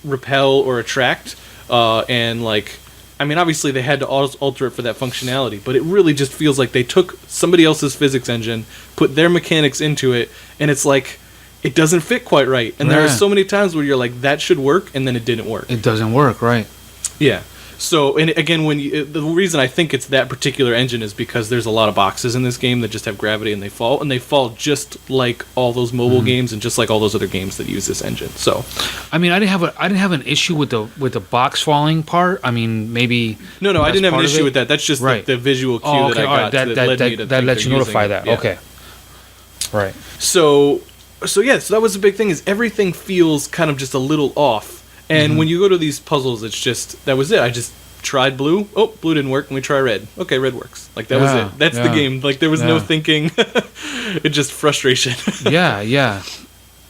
repel or attract, and like, I mean, obviously they had to alter it for that functionality, but it really just feels like they took somebody else's physics engine, put their mechanics into it, and it's like, it doesn't fit quite right. And there are so many times where you're like, that should work, and then it didn't work. It doesn't work, right? Yeah. So, and again, the reason I think it's that particular engine is because there's a lot of boxes in this game that just have gravity and they fall just like all those mobile games and just like all those other games that use this engine. So, I mean, I didn't have an issue with the box falling part. I mean, maybe no, I didn't have an issue with that. That's just the visual cue that I got that lets you notify that. Yeah. Okay, right. So that was the big thing, is everything feels kind of just a little off. And when you go to these puzzles, it's just, that was it. I just tried blue. Oh, blue didn't work. Let me try red. Okay, red works. Like, that was it. That's the game. Like, there was no thinking. It's just frustration. Yeah.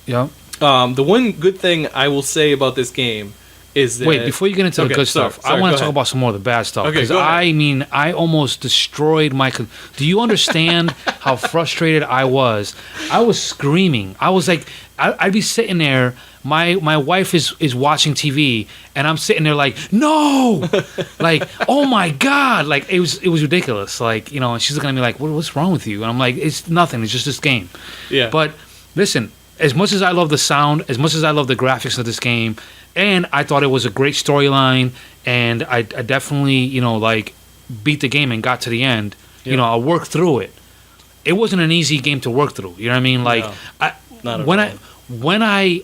The one good thing I will say about this game is that... Wait, before you get into the good stuff, I want to talk about some more of the bad stuff. Because I almost destroyed my... Do you understand how frustrated I was? I was screaming. I was like... I'd be sitting there... My wife is watching TV, and I'm sitting there like, no, like, oh my god, like it was ridiculous, like, and she's looking at me like, what's wrong with you? And I'm like, it's nothing, it's just this game. Yeah. But listen, as much as I love the sound, as much as I love the graphics of this game, and I thought it was a great storyline, and I definitely like beat the game and got to the end. Yep. I worked through it. It wasn't an easy game to work through. You know what I mean? Like, all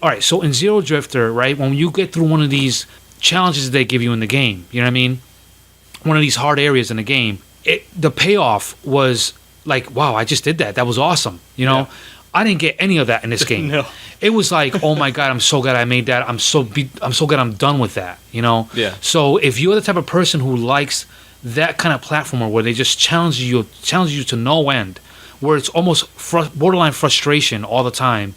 right, so in Zero Drifter, right, when you get through one of these challenges they give you in the game, you know what I mean? One of these hard areas in the game, the payoff was like, wow, I just did that. That was awesome. Yeah. I didn't get any of that in this game. No. It was like, oh my God, I'm so glad I made that. I'm so glad I'm done with that, Yeah. So if you're the type of person who likes that kind of platformer where they just challenge you to no end, where it's almost borderline frustration all the time,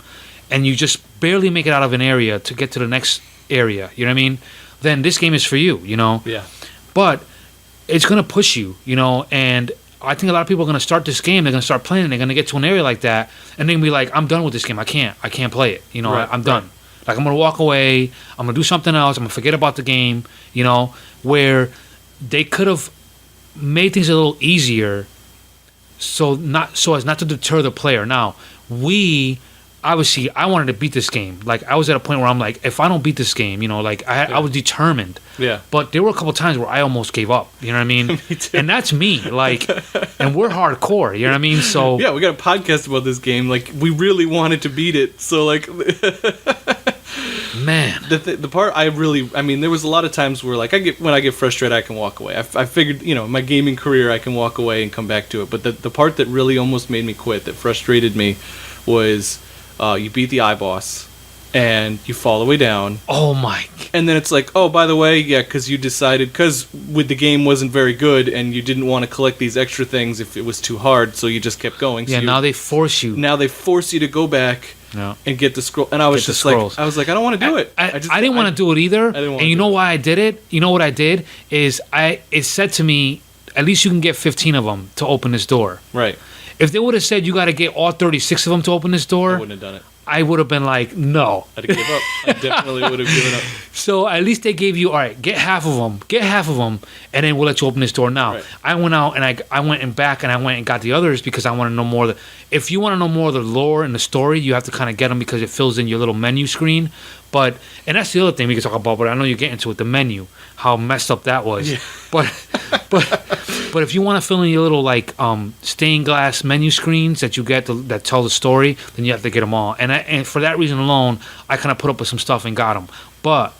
and you just barely make it out of an area to get to the next area, you know what I mean? Then this game is for you, Yeah. But it's going to push you, and I think a lot of people are going to start this game, they're going to start playing, they're going to get to an area like that, and then be like, I'm done with this game, I can't play it, I'm done. Like, I'm going to walk away, I'm going to do something else, I'm going to forget about the game, where they could have made things a little easier so as not to deter the player. Now, obviously, I wanted to beat this game. Like, I was at a point where I'm like, if I don't beat this game, I was determined. Yeah. But there were a couple times where I almost gave up. You know what I mean? Me too. And that's me. Like, and we're hardcore. You know what I mean? So yeah, we got a podcast about this game. Like, we really wanted to beat it. So like, man, the part I mean, there was a lot of times where like when I get frustrated, I can walk away. I figured, my gaming career, I can walk away and come back to it. But the part that really almost made me quit, that frustrated me, was. You beat the iBoss, and you fall the way down. Oh my! And then it's like, oh, by the way, because you decided, because with the game wasn't very good, and you didn't want to collect these extra things if it was too hard, so you just kept going. Yeah, so now they force you. Now they force you to go back and get the scroll. And I was just like, I don't want to do it. I didn't want to do it either. And you know why I did it? You know what I did is it said to me, at least you can get 15 of them to open this door. Right. If they would have said you got to get all 36 of them to open this door, I wouldn't have done it. I would have been like, no. I'd have given up. I definitely would have given up. So at least they gave you, all right, get half of them, and then we'll let you open this door. Now, right. I went out and I went and back and I went and got the others because I want to know more. If you want to know more of the lore and the story, you have to kind of get them because it fills in your little menu screen. And that's the other thing we can talk about, but I know you're getting to it, the menu, how messed up that was. Yeah. But if you want to fill in your little like stained glass menu screens that you get that tell the story, then you have to get them all. And for that reason alone, I kind of put up with some stuff and got them. But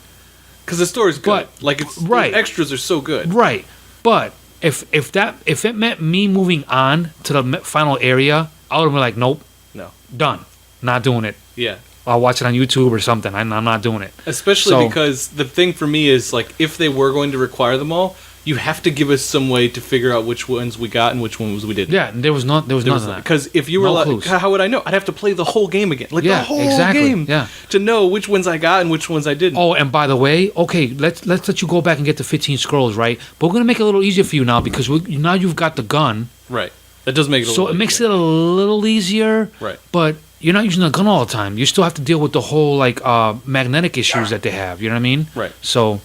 because the story's good, like it's right, the extras are so good, right? But if it meant me moving on to the final area, I would have been like, nope, no, done, not doing it. Yeah. I'll watch it on YouTube or something. I'm not doing it. Especially because the thing for me is like if they were going to require them all, you have to give us some way to figure out which ones we got and which ones we didn't. Yeah, there was none of that. Because if you were like, how would I know? I'd have to play the whole game again, like the whole game, to know which ones I got and which ones I didn't. Oh, and by the way, okay, let's let you go back and get the 15 scrolls, right? But we're gonna make it a little easier for you now because now you've got the gun, right? That does make it a So little it makes easier. it a little easier. Right. But you're not using a gun all the time. You still have to deal with the whole like magnetic issues that they have. You know what I mean? Right. So,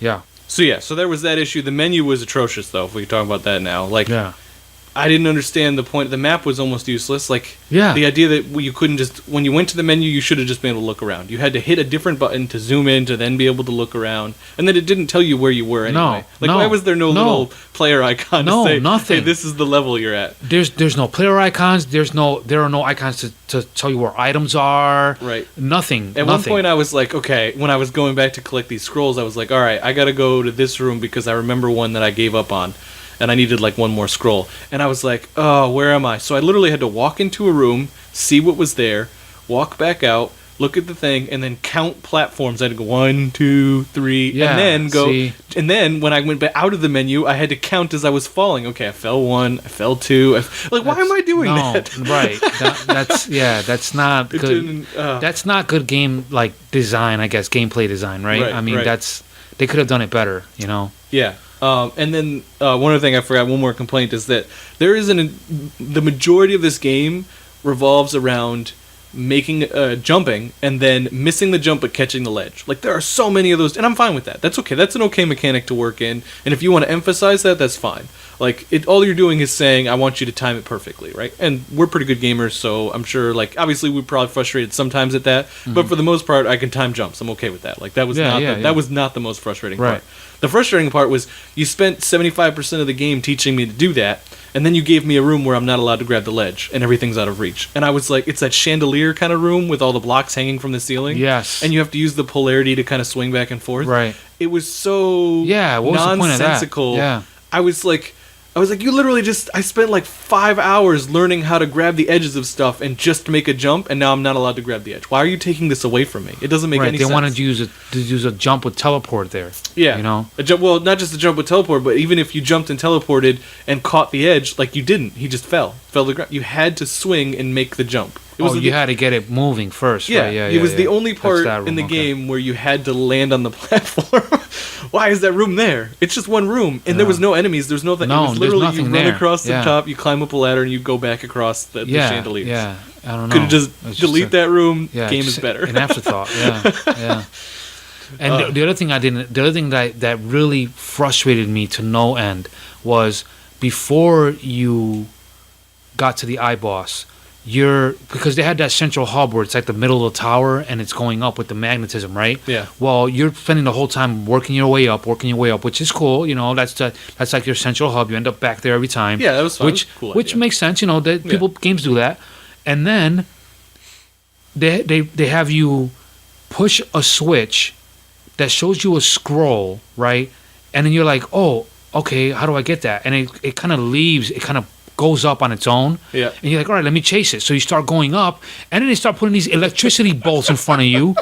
yeah. So there was that issue. The menu was atrocious, though. If we talk about that now, like, Yeah. I didn't understand the point. The map was almost useless. Like, Yeah. the idea that you couldn't just, when you went to the menu, you should have just been able to look around. You had to hit a different button to zoom in to then be able to look around, and then it didn't tell you where you were anyway. Why was there no little player icon to say, nothing. "Hey, this is the level you're at"? There's no player icons. There are no icons to tell you where items are. Right. Nothing. At one point, I was like, okay, when I was going back to collect these scrolls, I was like, all right, I got to go to this room because I remember one that I gave up on, and I needed like one more scroll. And I was like, oh, where am I? So I literally had to walk into a room, see what was there, walk back out, look at the thing, and then count platforms. I had to go 1, 2, 3, Yeah, and then go. see. And then when I went back out of the menu, I had to count as I was falling. Okay, I fell 1, I fell 2. Why am I doing that? Right. That's not It good. didn't, That's not good game like design, I guess, gameplay design, right? Right, I mean, right. they could have done it better, you know. Yeah. And then one other thing I forgot, one more complaint, is that the majority of this game revolves around making jumping and then missing the jump but catching the ledge. Like, there are so many of those, and I'm fine with that. That's okay. That's an okay mechanic to work in, and if you want to emphasize that, that's fine. Like, all you're doing is saying, I want you to time it perfectly, right? And we're pretty good gamers, so I'm sure, like, obviously we're probably frustrated sometimes at that, but for the most part, I can time jumps. I'm okay with that. Like, that was that was not the most frustrating part. The frustrating part was you spent 75% of the game teaching me to do that, and then you gave me a room where I'm not allowed to grab the ledge, and everything's out of reach. And I was like, it's that chandelier kind of room with all the blocks hanging from the ceiling. Yes. And you have to use the polarity to kind of swing back and forth. Right. It was so What was the point of that? nonsensical. Yeah. I was like, you literally I spent like 5 hours learning how to grab the edges of stuff and just make a jump, and now I'm not allowed to grab the edge. Why are you taking this away from me? It doesn't make any sense. They wanted to use a jump with teleport there. Yeah. You know? A jump, well, not just a jump with teleport, but even if you jumped and teleported and caught the edge, like you didn't. He just fell to the ground. You had to swing and make the jump. You had to get it moving first, yeah, right? It was the only part in the game where you had to land on the platform. Why is that room there? It's just one room, and there was no enemies. There's nothing. No, it was literally there's nothing you run there. across the top, you climb up a ladder, and you go back across the chandeliers. Yeah, I don't know. Could have just delete that room. Yeah, game is better. An afterthought. Yeah. And the other thing that really frustrated me to no end was before you got to the iBoss, because they had that central hub where it's like the middle of the tower and it's going up with the magnetism, right? Yeah. Well, you're spending the whole time working your way up, which is cool. You know, that's like your central hub. You end up back there every time. Yeah, that was fun. Which makes sense. You know, that games do that. And then they have you push a switch that shows you a scroll, right? And then you're like, oh, okay, how do I get that? And it kind of leaves. It kind of goes up on its own. Yeah. And you're like, all right, let me chase it. So you start going up, and then they start putting these electricity bolts in front of you.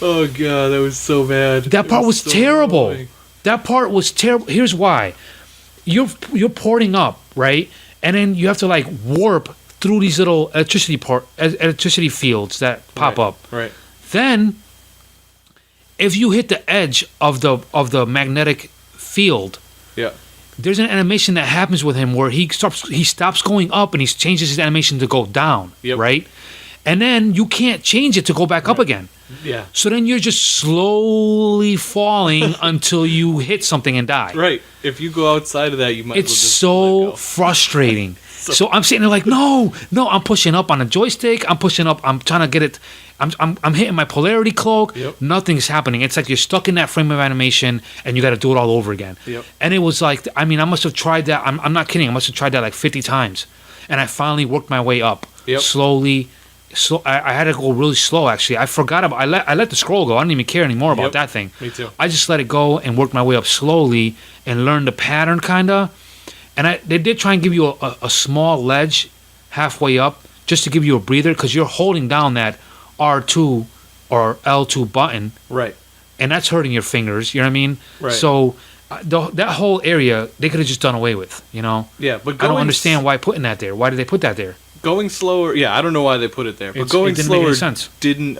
Oh god, that was so bad. That part was so terrible. annoying. That part was terrible. Here's why. You're porting up, right? And then you have to like warp through these little electricity fields that pop up. Right. Then if you hit the edge of the magnetic field, Yeah. there's an animation that happens with him where he stops going up and he changes his animation to go down, right? And then you can't change it to go back up again. Yeah. So then you're just slowly falling until you hit something and die. Right. If you go outside of that, you might. It's so frustrating. So I'm sitting there like, no, I'm pushing up on a joystick. I'm pushing up. I'm trying to get it. I'm hitting my polarity cloak. Yep. Nothing's happening. It's like you're stuck in that frame of animation and you got to do it all over again. Yep. And it was like, I mean, I must have tried that. I'm not kidding. I must have tried that like 50 times. And I finally worked my way up slowly. So I had to go really slow. Actually, I forgot about. I let the scroll go. I don't even care anymore about that thing. Me too. I just let it go and worked my way up slowly and learned the pattern kinda. And they did try and give you a small ledge halfway up just to give you a breather because you're holding down that R2 or L2 button. Right. And that's hurting your fingers. You know what I mean? Right. So that whole area they could have just done away with. You know? Yeah, but I don't understand why putting that there. Why did they put that there? Going slower. Yeah, I don't know why they put it there. But going it didn't slower make any sense. didn't.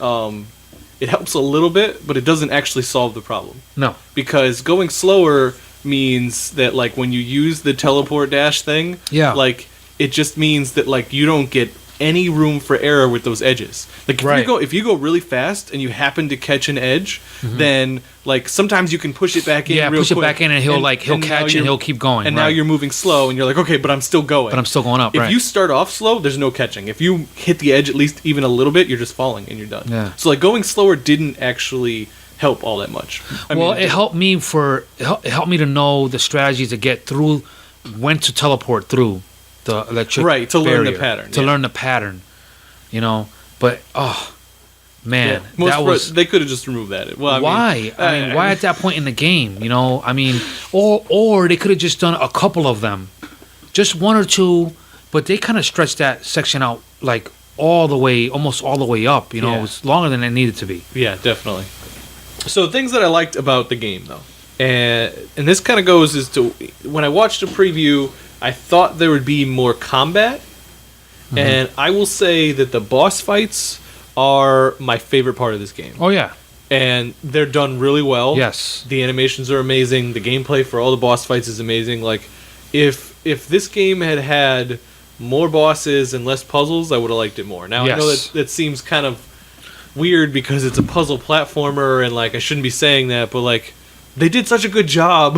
It helps a little bit, but it doesn't actually solve the problem. No. Because going slower means that like when you use the teleport dash thing, Yeah. like it just means that like you don't get any room for error with those edges. Like if you go really fast and you happen to catch an edge, then like sometimes you can push it back in. Yeah, real push it quick, back in and he'll catch and he'll keep going. And now you're moving slow and you're like, okay, but I'm still going. But I'm still going up. If right. you start off slow, there's no catching. If you hit the edge at least even a little bit, you're just falling and you're done. Yeah. So like going slower didn't actually help all that much. It helped me it helped me to know the strategies to get through, when to teleport through the electric right to barrier, learn the pattern. To learn the pattern, you know. But man, they could have just removed that. Well, why? Why at that point in the game? You know, I mean, or they could have just done a couple of them, just one or two. But they kind of stretched that section out like almost all the way up. You know, Yeah. it was longer than it needed to be. Yeah, definitely. So things that I liked about the game, though, and this kind of goes as to when I watched a preview, I thought there would be more combat, and I will say that the boss fights are my favorite part of this game. Oh yeah, And they're done really well. yes, The animations are amazing. The gameplay for all the boss fights is amazing. Like, if this game had more bosses and less puzzles, I would have liked it more. Now, I know Yes. that seems kind of weird because it's a puzzle platformer, and, like, I shouldn't be saying that, but, like, they did such a good job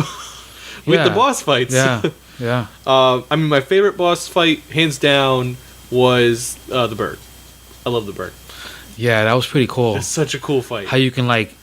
with the Yeah. boss fights. yeah, yeah. I mean, my favorite boss fight, hands down, was the bird. I love the bird. Yeah, that was pretty cool. It's such a cool fight. How you can like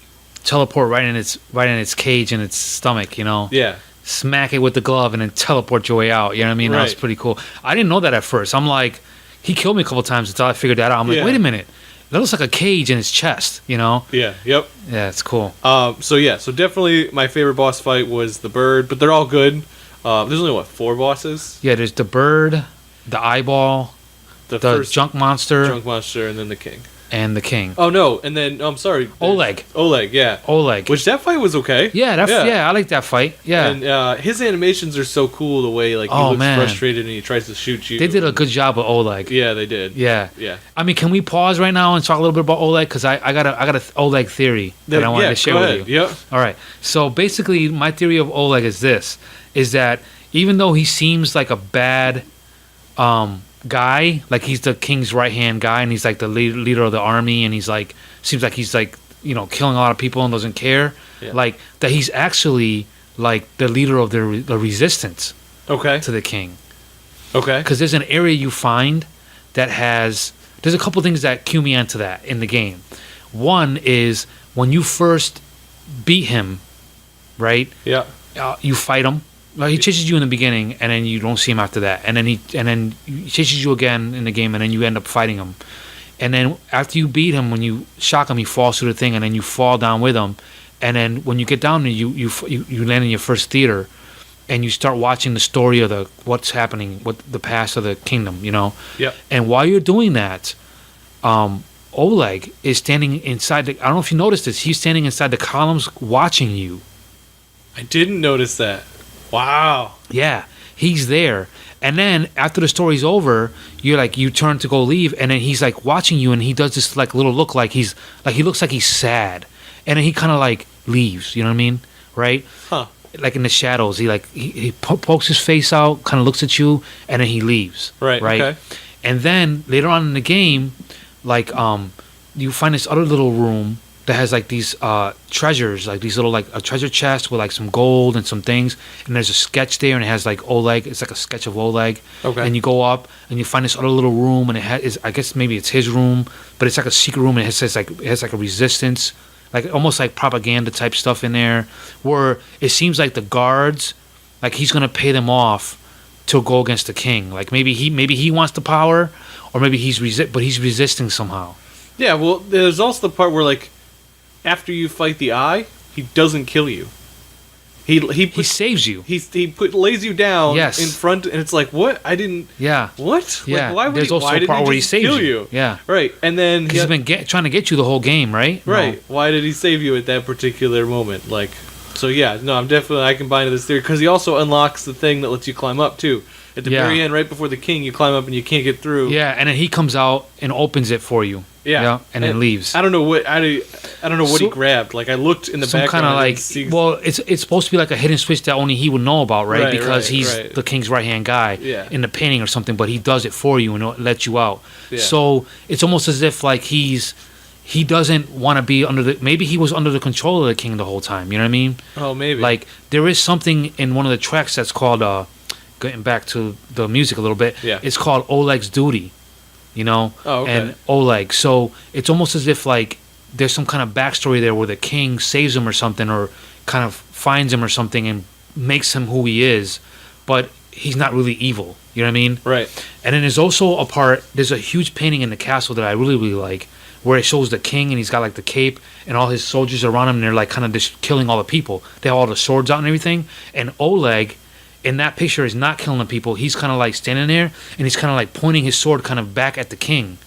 teleport right in its cage in its stomach, you know? Yeah. Smack it with the glove and then teleport your way out. You know what I mean? That was Right. pretty cool. I didn't know that at first. I'm like, he killed me a couple times until I figured that out. I'm like, Yeah. wait a minute. That looks like a cage in his chest, you know? Yeah. Yep. Yeah, it's cool. So definitely my favorite boss fight was the bird, but they're all good. There's only 4 bosses? Yeah, there's the bird, the eyeball, The the first junk monster, junk monster, and then the king. and the king. Oh no, and then I'm sorry, Oleg. Oleg, yeah. Oleg. Which that fight was okay. Yeah, I like that fight. Yeah. And his animations are so cool. The way like he Oh, looks man. frustrated and he tries to shoot you. They did a good job with Oleg. Yeah, they did. Yeah. Yeah. I mean, can we pause right now and talk a little bit about Oleg? Because I got a Oleg theory that I wanted to share go with ahead. you. Yep. All right. So basically, my theory of Oleg is that even though he seems like a bad guy, like he's the king's right hand guy, and he's like the leader of the army, and he's like seems like he's like killing a lot of people and doesn't care, Yeah. like that he's actually like the leader of the resistance Okay. to the king. Okay. Because there's an area you find that there's a couple things that cue me into that in the game. One is when you first beat him, right? Yeah. You fight him. Well, he chases you in the beginning, and then you don't see him after that. And then he chases you again in the game, and then you end up fighting him. And then after you beat him, when you shock him, he falls through the thing, and then you fall down with him. And then when you get down there, you land in your first theater, and you start watching the story of what's happening, what the past of the kingdom, Yep. And while you're doing that, Oleg is standing inside I don't know if you noticed this. He's standing inside the columns watching you. I didn't notice that. Wow. Yeah, he's there. And then after the story's over, you turn to go leave, and then he's like watching you, and he does this like little look like he looks like he's sad, and then he kind of like leaves. You know what I mean? Right? Huh. Like in the shadows, he pokes his face out, kind of looks at you, and then he leaves. Right. Right. Okay. And then later on in the game, like you find this other little room that has like these treasures, like these little like a treasure chest with like some gold and some things, and there's a sketch there, and it has like Oleg. It's like a sketch of Oleg. Okay. And you go up and you find this other little room, and I guess maybe it's his room, but it's like a secret room, and it has like a resistance, like almost like propaganda type stuff in there, where it seems like the guards, like he's gonna pay them off to go against the king. Like maybe he wants the power, or maybe he's resisting somehow. Yeah. Well, there's also the part where like after you fight the eye, he doesn't kill you. He saves you. lays you down Yes. in front, and it's like, what? I didn't. Yeah. What? Yeah. Like, why would There's he? also Why a did part he where he just saves kill you. Yeah. Right. And then Because he's been trying to get you the whole game, right? right. Why did he save you at that particular moment? Like, so yeah. No, I can buy into this theory because he also unlocks the thing that lets you climb up too. At the very end, right before the king, you climb up and you can't get through. Yeah, and then he comes out and opens it for you. Yeah, and then leaves. I don't know what he grabbed. Like I looked in the some background. Kind of like, it's supposed to be like a hidden switch that only he would know about, right? Because he's right. the king's right hand guy in the painting or something. But he does it for you and it lets you out. Yeah. So it's almost as if like he doesn't want to be under the. Maybe he was under the control of the king the whole time. You know what I mean? Oh, maybe. Like there is something in one of the tracks that's called. Getting back to the music a little bit. Yeah. It's called Oleg's Duty. You know, and Oleg. So it's almost as if like there's some kind of backstory there where the king saves him or something, or kind of finds him or something and makes him who he is, but he's not really evil. You know what I mean? Right. And then there's also there's a huge painting in the castle that I really, really like, where it shows the king and he's got like the cape and all his soldiers around him and they're like kind of just killing all the people. They have all the swords out and everything. And Oleg in that picture is not killing the people. He's kind of like standing there and he's kind of like pointing his sword kind of back at the king.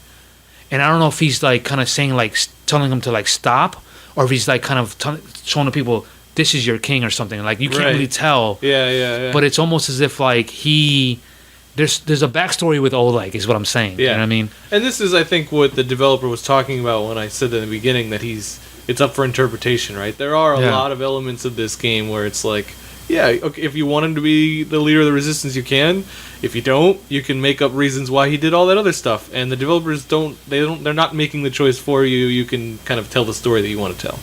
And I don't know if he's like kind of saying like telling him to like stop, or if he's like kind of showing the people this is your king or something. Like you can't really tell. Yeah. But it's almost as if like there's a backstory with Oleg is what I'm saying. Yeah. You know what I mean? And this is I think what the developer was talking about when I said in the beginning that it's up for interpretation, right? There are a lot of elements of this game where it's like, yeah, okay, if you want him to be the leader of the resistance, you can. If you don't, you can make up reasons why he did all that other stuff. And the developers they're not making the choice for you. You can kind of tell the story that you want to tell,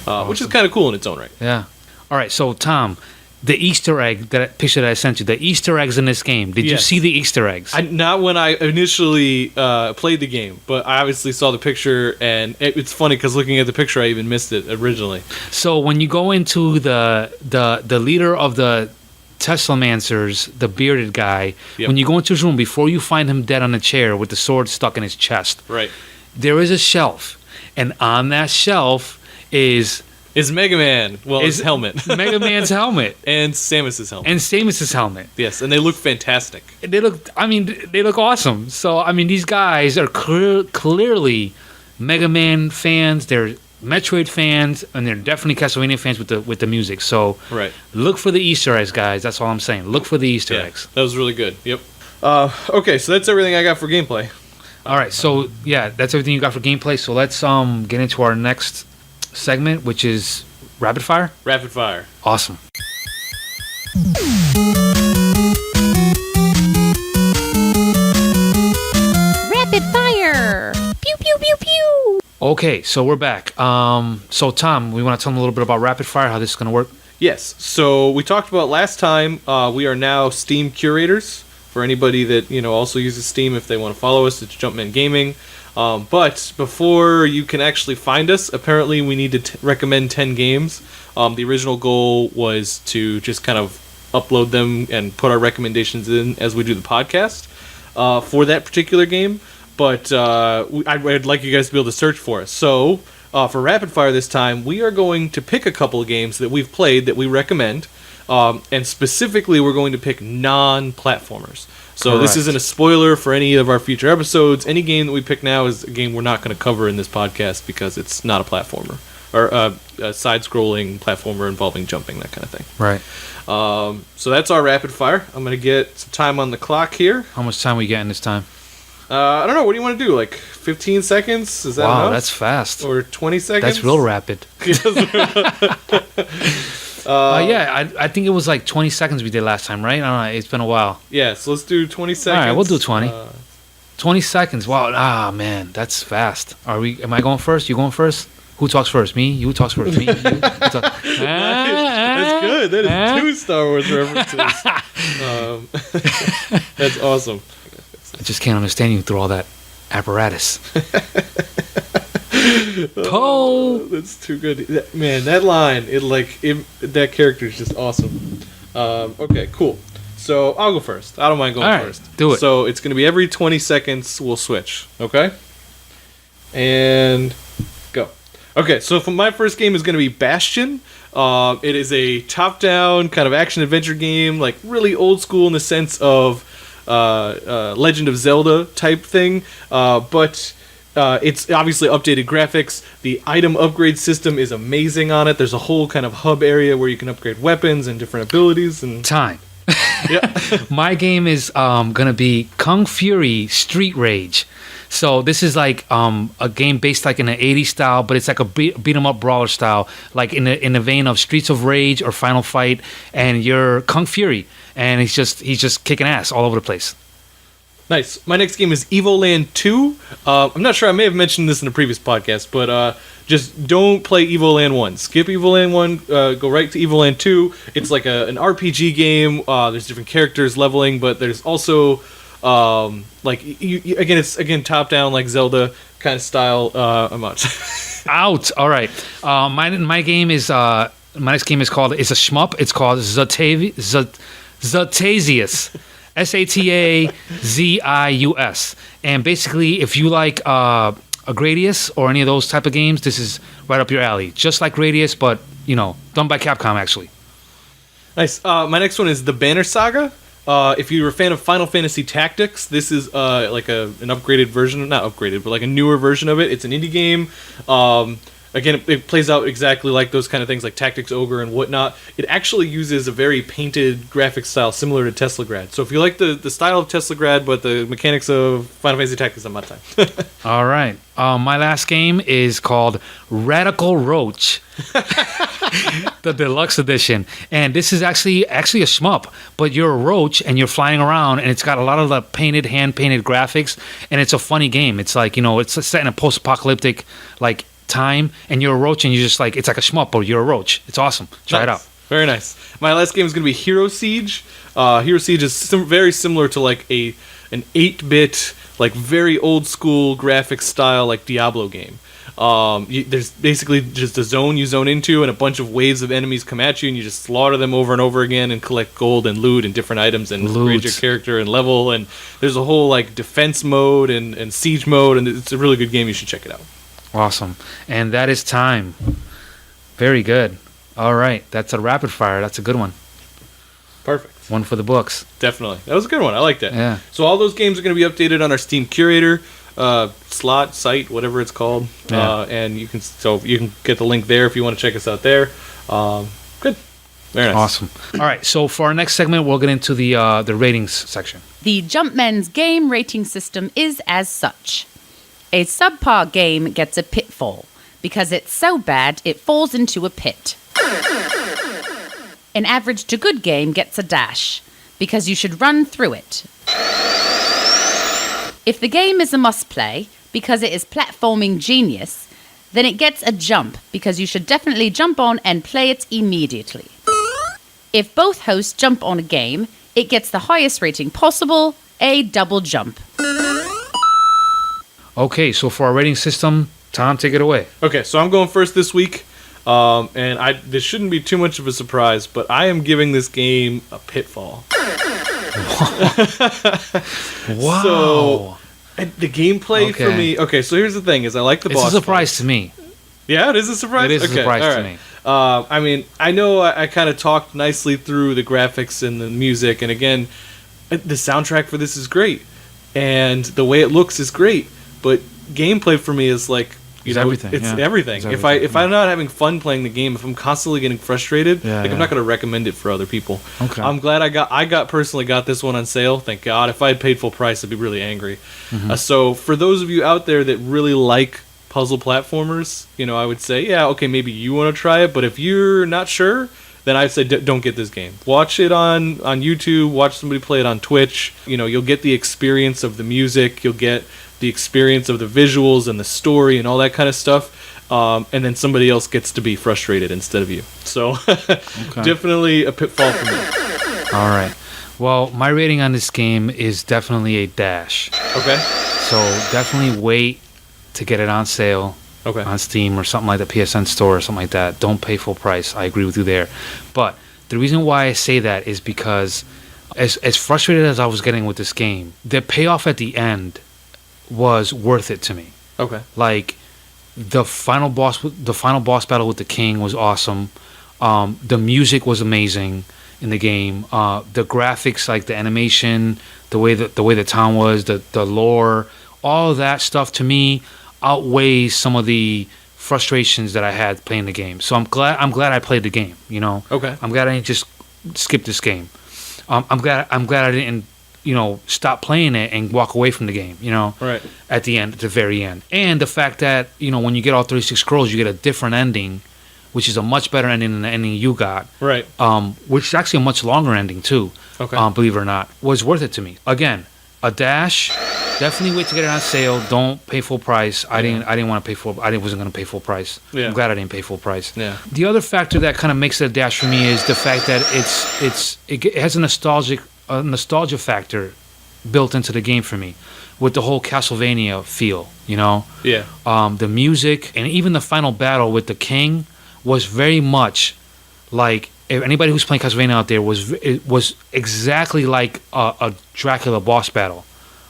awesome. Which is kind of cool in its own right. Yeah. All right, so Tom, the Easter egg picture that I sent you, the Easter eggs in this game. Did you see the Easter eggs? Not when I initially played the game, but I obviously saw the picture, and it's funny because looking at the picture, I even missed it originally. So when you go into the leader of the Teslamancers, the bearded guy, when you go into his room, before you find him dead on a chair with the sword stuck in his chest, right, there is a shelf, and on that shelf is Mega Man. Well, his helmet. Mega Man's helmet. And Samus's helmet. Yes, and they look fantastic. They look awesome. So, I mean, these guys are clearly Mega Man fans. They're Metroid fans, and they're definitely Castlevania fans with the music. So, look for the Easter eggs, guys. That's all I'm saying. Look for the Easter eggs. That was really good. Yep. Okay, so that's everything I got for gameplay. All right, so, yeah, that's everything you got for gameplay. So, let's get into our next segment, which is rapid fire. Awesome. Rapid fire. Pew pew pew pew. Okay, so we're back. So Tom, we want to tell them a little bit about rapid fire, how this is going to work. Yes. So we talked about last time. We are now Steam curators for anybody that also uses Steam. If they want to follow us, it's Jumpman Gaming. But before you can actually find us, apparently we need to recommend 10 games. The original goal was to just kind of upload them and put our recommendations in as we do the podcast for that particular game. But I'd like you guys to be able to search for us. So for Rapid Fire this time, we are going to pick a couple of games that we've played that we recommend. And specifically, we're going to pick non-platformers. So Correct. This isn't a spoiler for any of our future episodes. Any game that we pick now is a game we're not going to cover in this podcast because it's not a platformer. Or a side-scrolling platformer involving jumping, that kind of thing. Right. So that's our rapid fire. I'm going to get some time on the clock here. How much time are we getting this time? I don't know. What do you want to do? Like 15 seconds? Is that enough? Wow, that's fast. Or 20 seconds? That's real rapid. I think it was like 20 seconds we did last time, right? I don't know. It's been a while. Yeah, so let's do 20 seconds. All right, we'll do 20. 20 seconds. Wow. Ah, man, that's fast. Am I going first? You going first? Who talks first? Me? You talks first? Me? You? That's good. That is 2 Star Wars references. That's awesome. I just can't understand you through all that apparatus. That's too good. Man, that line, that character is just awesome. Okay, cool. So I'll go first. I don't mind going first. Do it. So it's going to be every 20 seconds we'll switch. Okay? And go. Okay, so for my first game is going to be Bastion. It is a top-down kind of action-adventure game, like really old school in the sense of Legend of Zelda type thing, but it's obviously updated graphics. The item upgrade system is amazing on it. There's a whole kind of hub area where you can upgrade weapons and different abilities. And time. My game is gonna be Kung Fury Street Rage. So this is like a game based like in an 80s style, but it's like a beat 'em up brawler style, like in the vein of Streets of Rage or Final Fight, and you're Kung Fury, and he's just kicking ass all over the place. Nice. My next game is Evoland 2. I'm not sure, I may have mentioned this in a previous podcast, but just don't play Evoland 1. Skip Evoland 1, go right to Evoland 2. It's like an RPG game. There's different characters leveling, but there's also like it's top down like Zelda kind of style. I'm out. Out. All right. My game is my next game is called, it's a shmup. It's called Zatazius. Satazius. And basically, if you like Gradius or any of those type of games, this is right up your alley. Just like Gradius, but done by Capcom actually. Nice. My next one is the Banner Saga. If you're a fan of Final Fantasy Tactics, this is like an upgraded version, not upgraded, but like a newer version of it. It's an indie game. Again, it plays out exactly like those kind of things, like Tactics Ogre and whatnot. It actually uses a very painted graphic style similar to Teslagrad. So if you like the style of Teslagrad, but the mechanics of Final Fantasy Tactics, I'm out of time. All right. My last game is called Radical Roach, the deluxe edition. And this is actually a shmup, but you're a roach and you're flying around, and it's got a lot of the hand-painted graphics, and it's a funny game. It's like, it's set in a post-apocalyptic, like, time, and you're a roach, and you're just like, it's like a shmup, but you're a roach. It's awesome. Try it out. Very nice. My last game is going to be Hero Siege. Hero Siege is very similar to like an 8-bit, like very old school graphics style, like Diablo game. There's basically just a zone you zone into, and a bunch of waves of enemies come at you, and you just slaughter them over and over again and collect gold and loot and different items and upgrade your character and level. And there's a whole like defense mode and siege mode, and it's a really good game. You should check it out. Awesome. And that is time. Very good. All right. That's a rapid fire. That's a good one. Perfect. One for the books. Definitely. That was a good one. I like that. Yeah. So all those games are going to be updated on our Steam Curator site, whatever it's called. Yeah. And you can get the link there if you want to check us out there. Good. Very nice. Awesome. All right. So for our next segment, we'll get into the ratings section. The Jumpman's game rating system is as such. A subpar game gets a pitfall because it's so bad it falls into a pit. An average to good game gets a dash because you should run through it. If the game is a must-play because it is platforming genius, then it gets a jump because you should definitely jump on and play it immediately. If both hosts jump on a game, it gets the highest rating possible, a double jump. Okay, so for our rating system, Tom, take it away. Okay, so I'm going first this week. And this shouldn't be too much of a surprise, but I am giving this game a pitfall. Wow. So the gameplay for me. Okay, so here's the thing: is I like the boss. It's a surprise fights. to me. Yeah, it is a surprise. It is a surprise to me. I mean, I know I kind of talked nicely through the graphics and the music, and again, the soundtrack for this is great, and the way it looks is great. But gameplay for me is like everything. It's yeah. everything. It's If I'm not having fun playing the game, if I'm constantly getting frustrated, I'm not going to recommend it for other people. Okay. I'm glad I personally got this one on sale. Thank God. If I had paid full price, I'd be really angry. Mm-hmm. So for those of you out there that really like puzzle platformers, I would say, okay, maybe you want to try it. But if you're not sure, then I'd say don't get this game. Watch it on YouTube. Watch somebody play it on Twitch. You'll get the experience of the music. You'll get the experience of the visuals and the story and all that kind of stuff. And then somebody else gets to be frustrated instead of you. So definitely a pitfall for me. All right. Well, my rating on this game is definitely a dash. Okay. So definitely wait to get it on sale. Okay. On Steam or something like the PSN store or something like that. Don't pay full price. I agree with you there. But the reason why I say that is because as frustrated as I was getting with this game, the payoff at the end was worth it to me. Okay. Like the final boss battle with the king was awesome. The music was amazing in the game. The graphics, like the animation, the way the town was, the lore, all of that stuff to me outweighs some of the frustrations that I had playing the game. So I'm glad I played the game, Okay. I'm glad I didn't just skip this game. I'm glad I didn't, stop playing it and walk away from the game, Right. at the very end. And the fact that, when you get all 36 scrolls, you get a different ending, which is a much better ending than the ending you got. Right. Which is actually a much longer ending too. Okay. Believe it or not, was worth it to me. Again, a dash. Definitely wait to get it on sale. Don't pay full price. I didn't want to pay full. I wasn't going to pay full price. Yeah. I'm glad I didn't pay full price. Yeah. The other factor that kind of makes it a dash for me is the fact that it has a nostalgia factor built into the game for me, with the whole Castlevania feel. Yeah. The music and even the final battle with the king was very much like, if anybody who's playing Castlevania out there, was exactly like a Dracula boss battle,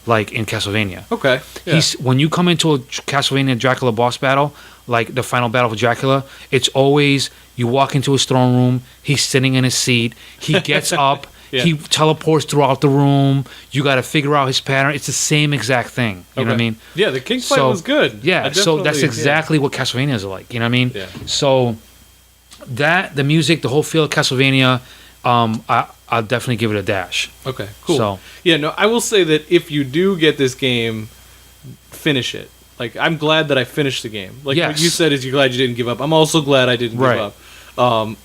like in Castlevania. Okay. Yeah. When you come into a Castlevania Dracula boss battle, like the final battle for Dracula, it's always you walk into his throne room, he's sitting in his seat, he gets up, Yeah. he teleports throughout the room, you got to figure out his pattern. It's the same exact thing. You know what I mean? Yeah, the king fight was good. Yeah, so that's exactly what Castlevanias are like. You know what I mean? Yeah. So the music, the whole feel of Castlevania, I'll definitely give it a dash. Okay, cool. So Yeah, no, I will say that if you do get this game, finish it. Like, I'm glad that I finished the game. Like, Yes. what you said is you're glad you didn't give up. I'm also glad I didn't Right. give up.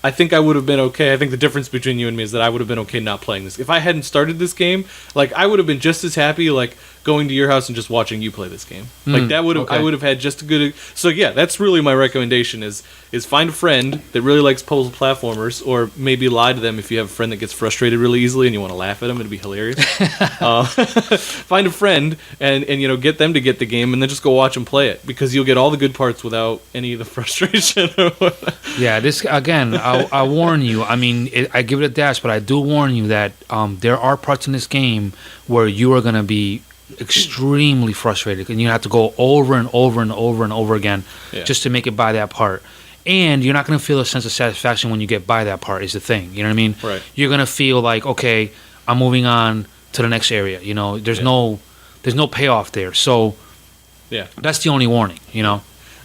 I think I would have been okay. I think the difference between you and me is that I would have been okay not playing this. If I hadn't started this game, like, I would have been just as happy, like, going to your house and just watching you play this game. Like, that would have, okay. I would have had just a good. So yeah, that's really my recommendation: is find a friend that really likes puzzle platformers, or maybe lie to them if you have a friend that gets frustrated really easily and you want to laugh at them. It'd be hilarious. Find a friend and get them to get the game, and then just go watch them play it, because you'll get all the good parts without any of the frustration. yeah, this again, I warn you. I mean, I give it a dash, but I do warn you that there are parts in this game where you are gonna be extremely frustrated, and you have to go over and over and over and over again just to make it by that part. And you're not going to feel a sense of satisfaction when you get by that part, is the thing. You know what I mean? Right. You're going to feel like, okay, I'm moving on to the next area. There's no payoff there. So Yeah. that's the only warning,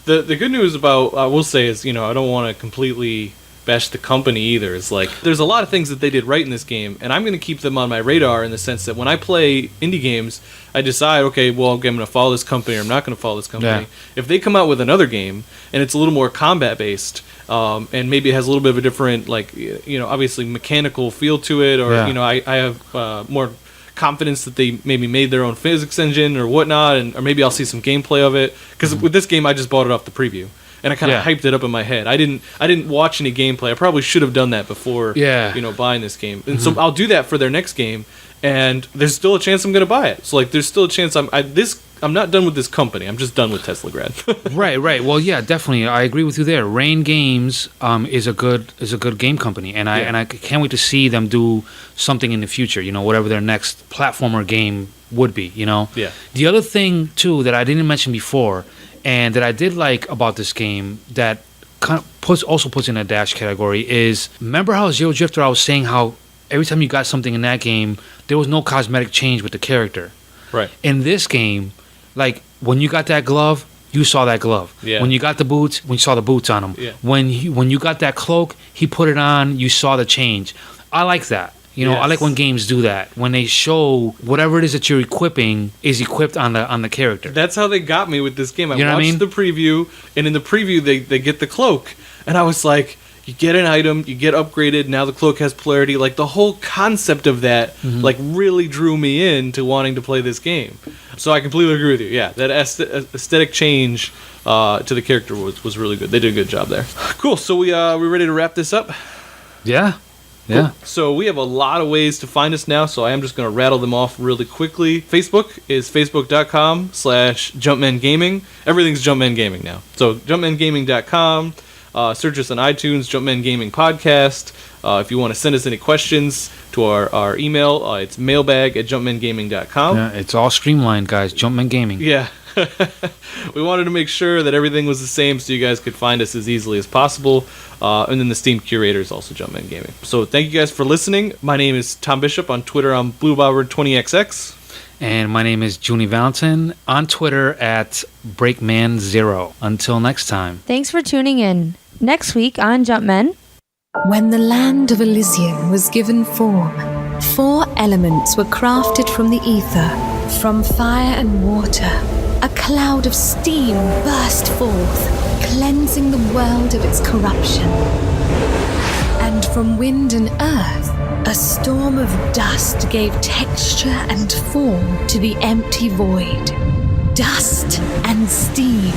The good news about, I will say, is, I don't want to completely bash the company either. It's like, there's a lot of things that they did right in this game, and I'm going to keep them on my radar, in the sense that when I play indie games, I decide, okay, well, I'm going to follow this company or I'm not going to follow this company. Yeah. If they come out with another game and it's a little more combat based, and maybe it has a little bit of a different, like, obviously mechanical feel to it, or I have more confidence that they maybe made their own physics engine or whatnot, or maybe I'll see some gameplay of it, because with this game I just bought it off the preview. And I kind of hyped it up in my head. I didn't watch any gameplay. I probably should have done that before, buying this game. And so I'll do that for their next game. And there's still a chance I'm going to buy it. So, like, there's still a chance I'm not done with this company. I'm just done with Teslagrad. Right. Well, yeah, definitely. I agree with you there. Rain Games is a good game company, and I can't wait to see them do something in the future. Whatever their next platformer game would be. Yeah. The other thing too that I didn't mention before, and that I did like about this game, that kind of puts in a dash category, is, remember how Zero Drifter, I was saying how every time you got something in that game, there was no cosmetic change with the character. Right. In this game, like, when you got that glove, you saw that glove. Yeah. When you got the boots, you saw the boots on him. Yeah. When you got that cloak, he put it on, you saw the change. I like that. I like when games do that. When they show whatever it is that you're equipping is equipped on the character. That's how they got me with this game. I You know what I watched mean? the preview, and in the preview they get the cloak, and I was like, you get an item, you get upgraded, now the cloak has polarity. Like, the whole concept of that, like, really drew me in to wanting to play this game. So I completely agree with you. Yeah, that aesthetic change to the character was really good. They did a good job there. Cool. So we ready to wrap this up? Yeah. Cool. Yeah. So we have a lot of ways to find us now, so I am just going to rattle them off really quickly. Facebook is facebook.com/JumpmenGaming. Everything's Jumpmen Gaming now. So jumpmengaming.com. Search us on iTunes, Jumpmen Gaming Podcast. If you want to send us any questions to our email, it's mailbag@jumpmengaming.com. Yeah, it's all streamlined, guys. Jumpman Gaming. Yeah. We wanted to make sure that everything was the same so you guys could find us as easily as possible. And then the Steam curator is also Jumpman Gaming. So thank you guys for listening. My name is Tom Bishop. On Twitter, I'm BlueBobber20XX. And my name is Juni Valentin. On Twitter at BreakMan0. Until next time. Thanks for tuning in. Next week on Jumpmen. When the land of Elysium was given form, 4 elements were crafted from the ether, from fire and water. A cloud of steam burst forth, cleansing the world of its corruption. And from wind and earth, a storm of dust gave texture and form to the empty void. Dust and steam,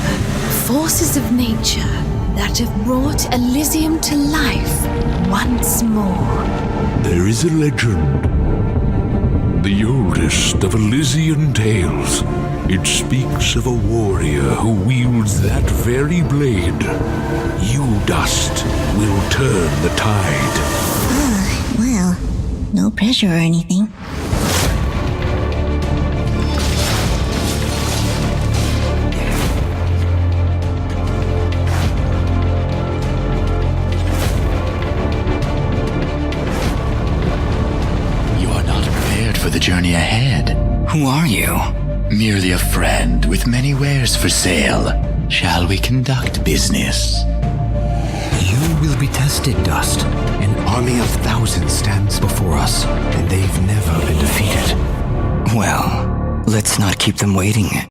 forces of nature that have brought Elysium to life once more. There is a legend, the oldest of Elysian tales. It speaks of a warrior who wields that very blade. You, Dust, will turn the tide. Well, no pressure or anything. For the journey ahead. Who are you? Merely a friend with many wares for sale. Shall we conduct business? You will be tested, Dust. An army of thousands stands before us, and they've never been defeated. Well, let's not keep them waiting.